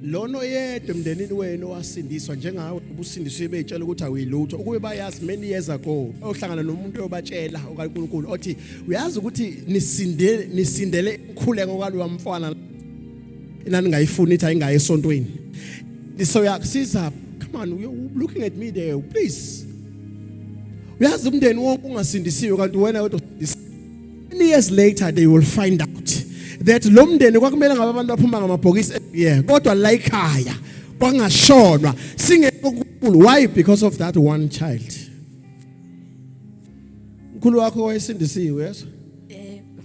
Lono yedwa emndenini wenu wasindiswa njengawe ubusindiswe betshela ukuthi awuyilutho ukube bayazi many years ago ohlangana nomuntu oyobatshela okaNkulunkulu othi uyazi ukuthi nisindele umkhuleko kwalo mfana inani ngayifuna ithi ayingaye esontweni. So yakusiza, come on, you're looking at me there, please. Uyazi umndeni wonke ungasindisiwe kanti wena wedwa many years later they will find out that lo mndeni kwakumele ngabe abantu baphuma ngamabhokisi kodwa la ekhaya kwangashonwa singekunkulu. Why? Because of that one child. Mkhulu wakho wayesindisiwe, yes?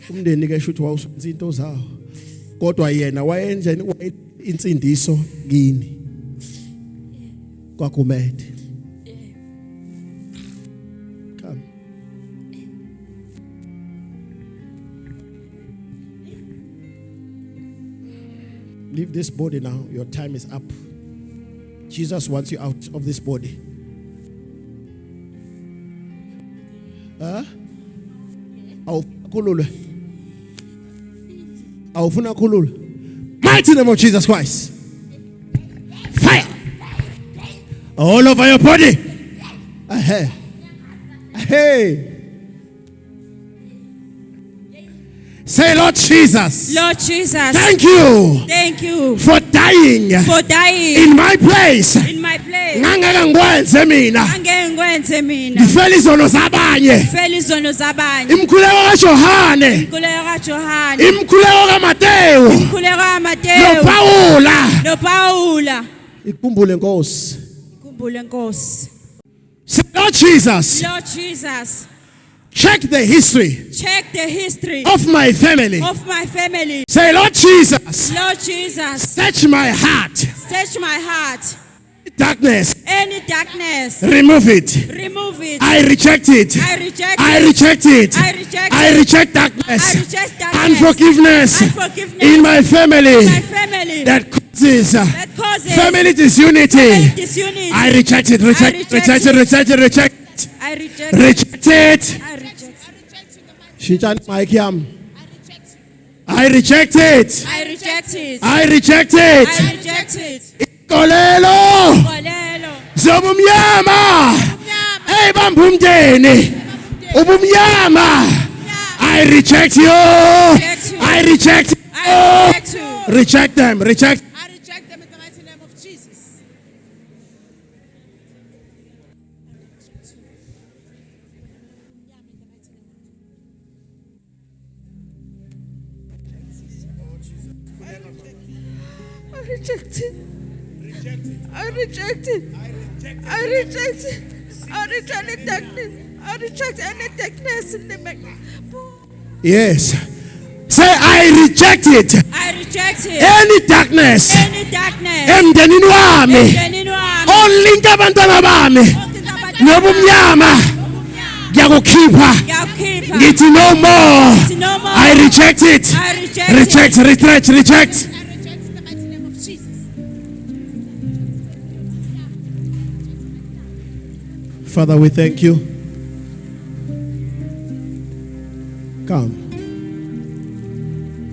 Umndeni ke shuthi wawusenza into zawo kodwa yena wayenza insindiso kini kwakumede. Come. Leave this body now. Your time is up. Jesus wants you out of this body. Mighty name of Jesus Christ. Fire. All over your body. Hey. Say, Lord Jesus. Lord Jesus. Thank you. Thank you for dying. For dying in my place. In my place. Ngangeke ngikwenze mina. Angeke ngikwenze mina. Ngifela izono zabanye. Ngifela izono zabanye. Imkhuleko kaJohane. Imkhuleko kaJohane. Imkhuleko kaMateyu. Imkhuleko kaMateyu. noPaula. noPaula. Ikhumbule Nkosi. Ikhumbule Nkosi. Say, Lord Jesus. Lord Jesus. Check the history. Check the history of my family. Of my family. Say, Lord Jesus. Lord Jesus. Search my heart. Search my heart. darkness, Any darkness, remove it. remove it. I reject it. I reject I it. reject it. I reject I it. reject darkness. I reject darkness. Unforgiveness Unforgiveness. in my family My family. that causes That causes family disunity. family disunity. I reject it. Reject it. Reject it. Reject it. Reject it. I reject it. Reject it. I reject it. Shichan Mike Yam. I reject it. I reject it. I reject it. I reject it. Kolelo. Kolelo. Zobumyama. Hey bambumdeni. Ubumyama. I reject you. I reject you. I reject you. Reject them. Reject. I reject them in the mighty name of Jesus. I reject it. I reject it. I reject it. I reject any darkness. I reject any darkness in the back. Yes. Say I reject it. I reject it. Any darkness. Any darkness. Emndenini wami. Emndenini wami. Olinka abantwana bami. Nobumnyama. Ngiyakukhipha. Ngiyakukhipha. Ngithi no more. Ngithi no more. I reject it. I reject Reject. it. Reject. Reject. I reject in the mighty name of Jesus. Father, we thank you. Come.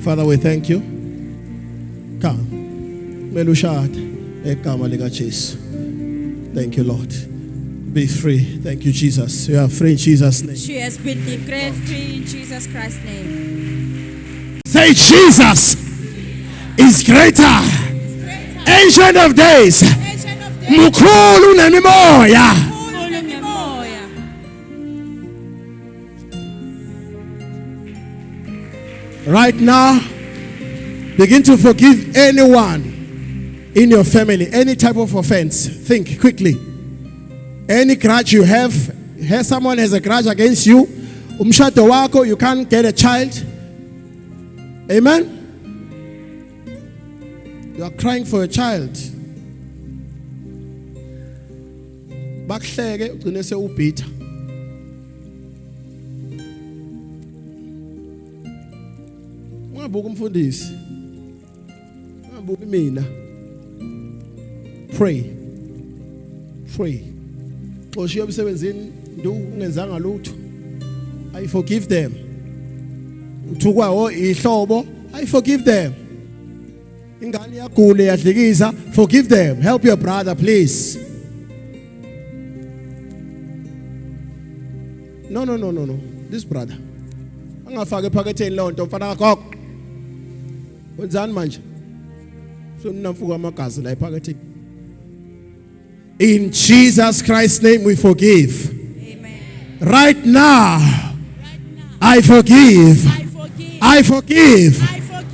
Father, we thank you. Come. Melushad. Ekama lika Jesu. Thank you, Lord. Be free. Thank you, Jesus. You are free in Jesus' name. She has been declared free in Jesus Christ's name. Say Jesus is greater. Ancient of days. Mukulu nemimoya. Right now, begin to forgive anyone in your family, any type of offense. Think quickly. Any grudge you have, someone has a grudge against you. Umshado wako, you can't get a child. Amen. You are crying for a child. Bakuhleke ugcine sewubhitha. Ungabuki umfundisi. Ungabuki mina. Pray. Pray. Oshiya emsebenzini ndu ungenzanga lutho. I forgive them. Uthukwa ihlobo, I forgive them. Ingane yagule yadlikiza, forgive them. Help your brother, please. No. This brother. Angafake ephaketheni lonto mfana kagogo. Wenzani manje? So ninamfuka amagazi la ephaketheni. In Jesus Christ's name we forgive. Amen. Right now, I forgive. I forgive.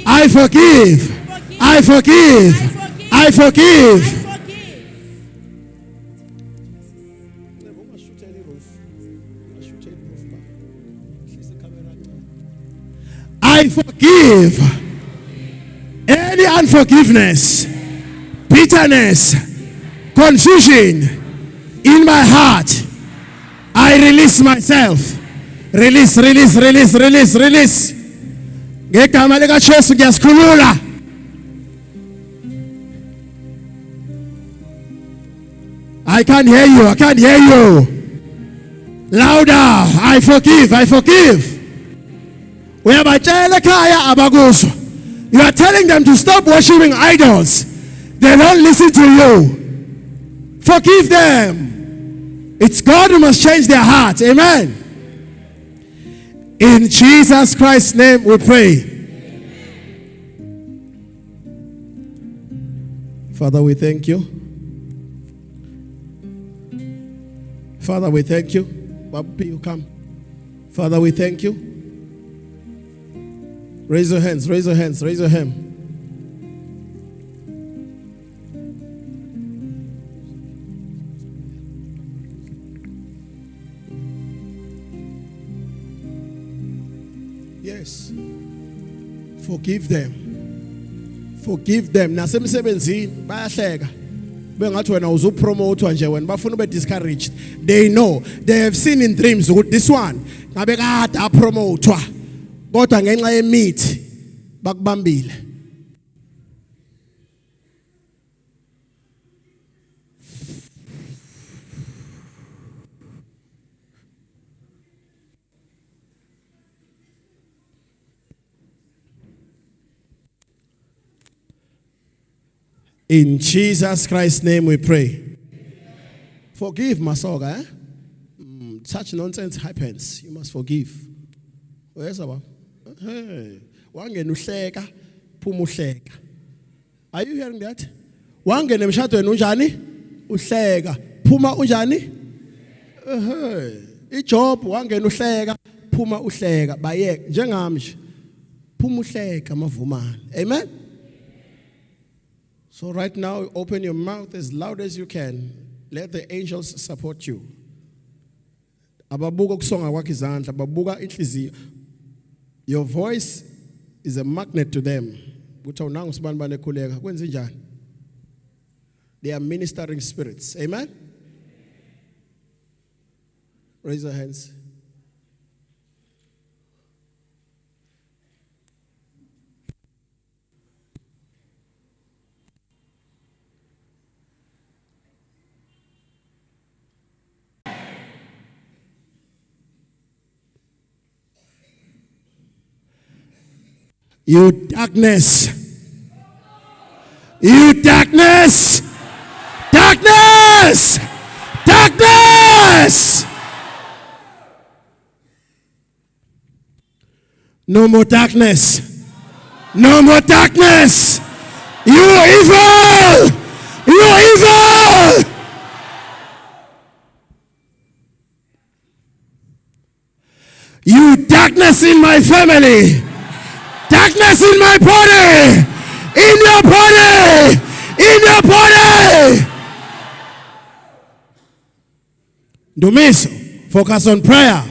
I forgive. I forgive. I forgive. I forgive any unforgiveness, bitterness, confusion in my heart. I release myself. Release. Ngegama lika Jesu ngiyasikhulula. I can't hear you. Louder. I forgive. Uyabatshela ekhaya abakuzwa. You are telling them to stop worshiping idols. They don't listen to you. Forgive them. It's God who must change their heart. Amen. In Jesus Christ's name we pray. Father, we thank you. Father, we thank you. Babu, you come. Father, we thank you. Raise your hands. Yes. Forgive them. Nasemsebenzini bayahleka. bengathi wena uzupromote nje wena bafuna ube discouraged. They know, they have seen in dreams ukuthi this one ngabe kade apromotewa kodwa ngenxa yemithi bakubambile. In Jesus Christ's name we pray. Forgive, Masoga. Such nonsense happens. You must forgive. Where's about? Hey, wangena uhleka, phuma uhleka. Are you hearing that? Wangena emshadweni unjani? Uhleka, phuma unjani? Ijob wangena uhleka, phuma uhleka. Bayeke njengami nje. Phuma uhleka mavumana. Amen. So right now, open your mouth as loud as you can. Let the angels support you. Ababuka kusonga kwakhe izandla, ababuka inhliziyo. Your voice is a magnet to them. Kuthi awunanga usibani banekhuleka, kwenze njani? They are ministering spirits. Amen? Raise your hands. You darkness. You darkness. Darkness. Darkness. No more darkness. No more darkness. You are evil. You are evil. You darkness in my family. Darkness in my body, in your body, in your body. Dumiso, focus on prayer.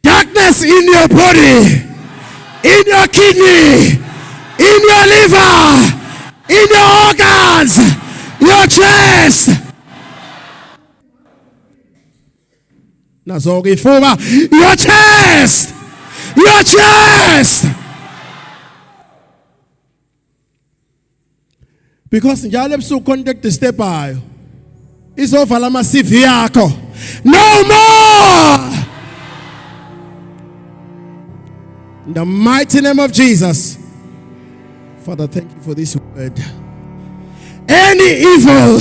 Darkness in your body, in your kidney, in your liver, in your organs, your chest. Nazogi fuba, your chest. Your chest. Because njalo ebusuku contact step ayo. Izovala ama-CV yakho. No more. In the mighty name of Jesus. Father, thank you for this word. Any evil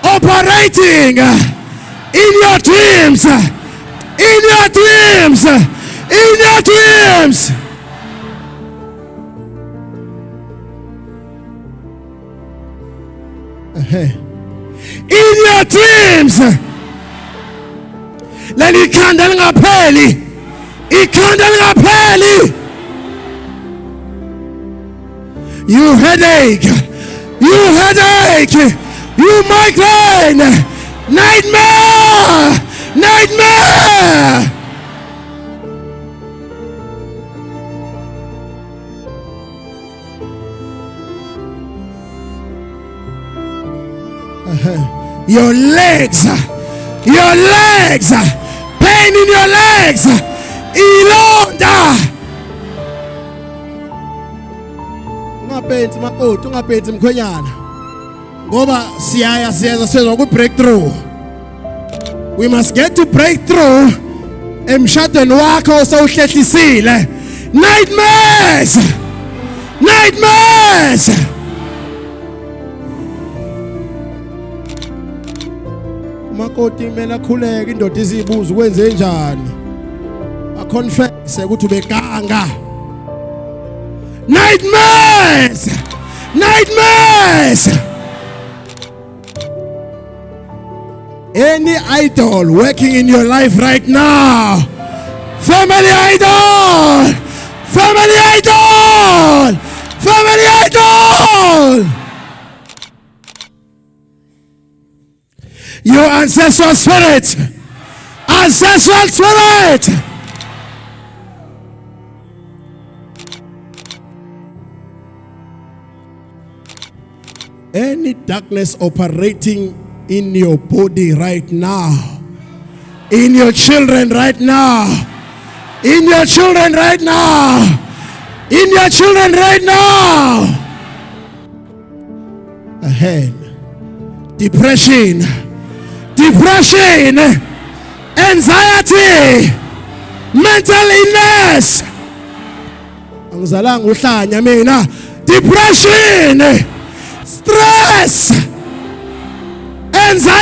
operating in your dreams, in your dreams, in your dreams. In your dreams. Let it candle ngapheli. Ikandle ngapheli. You headache. You headache. You migraine. Nightmare. Nightmare. Your legs, pain in your legs, ilonda. Ungaphenzi makoti, ungaphenzi mkhwenyana. Ngoba siyeza sizwa ku breakthrough. We must get to breakthrough. Emshadweni wakho sowuhlehlisile. Nightmares. Nightmares. Makoti mina khuleka indoda izibuza ukwenze njani. Aconfess ukuthi ubeganga. Nightmares. Nightmares. Any idol working in your life right now. Family idol. Family idol. Family idol. Your ancestral spirit. Ancestral spirit. Any darkness operating in your body right now, in your children right now, in your children right now, in your children right now. Ahead. Depression, anxiety, mental illness. Angizalanga uhlanya mina. Depression, stress, anxiety.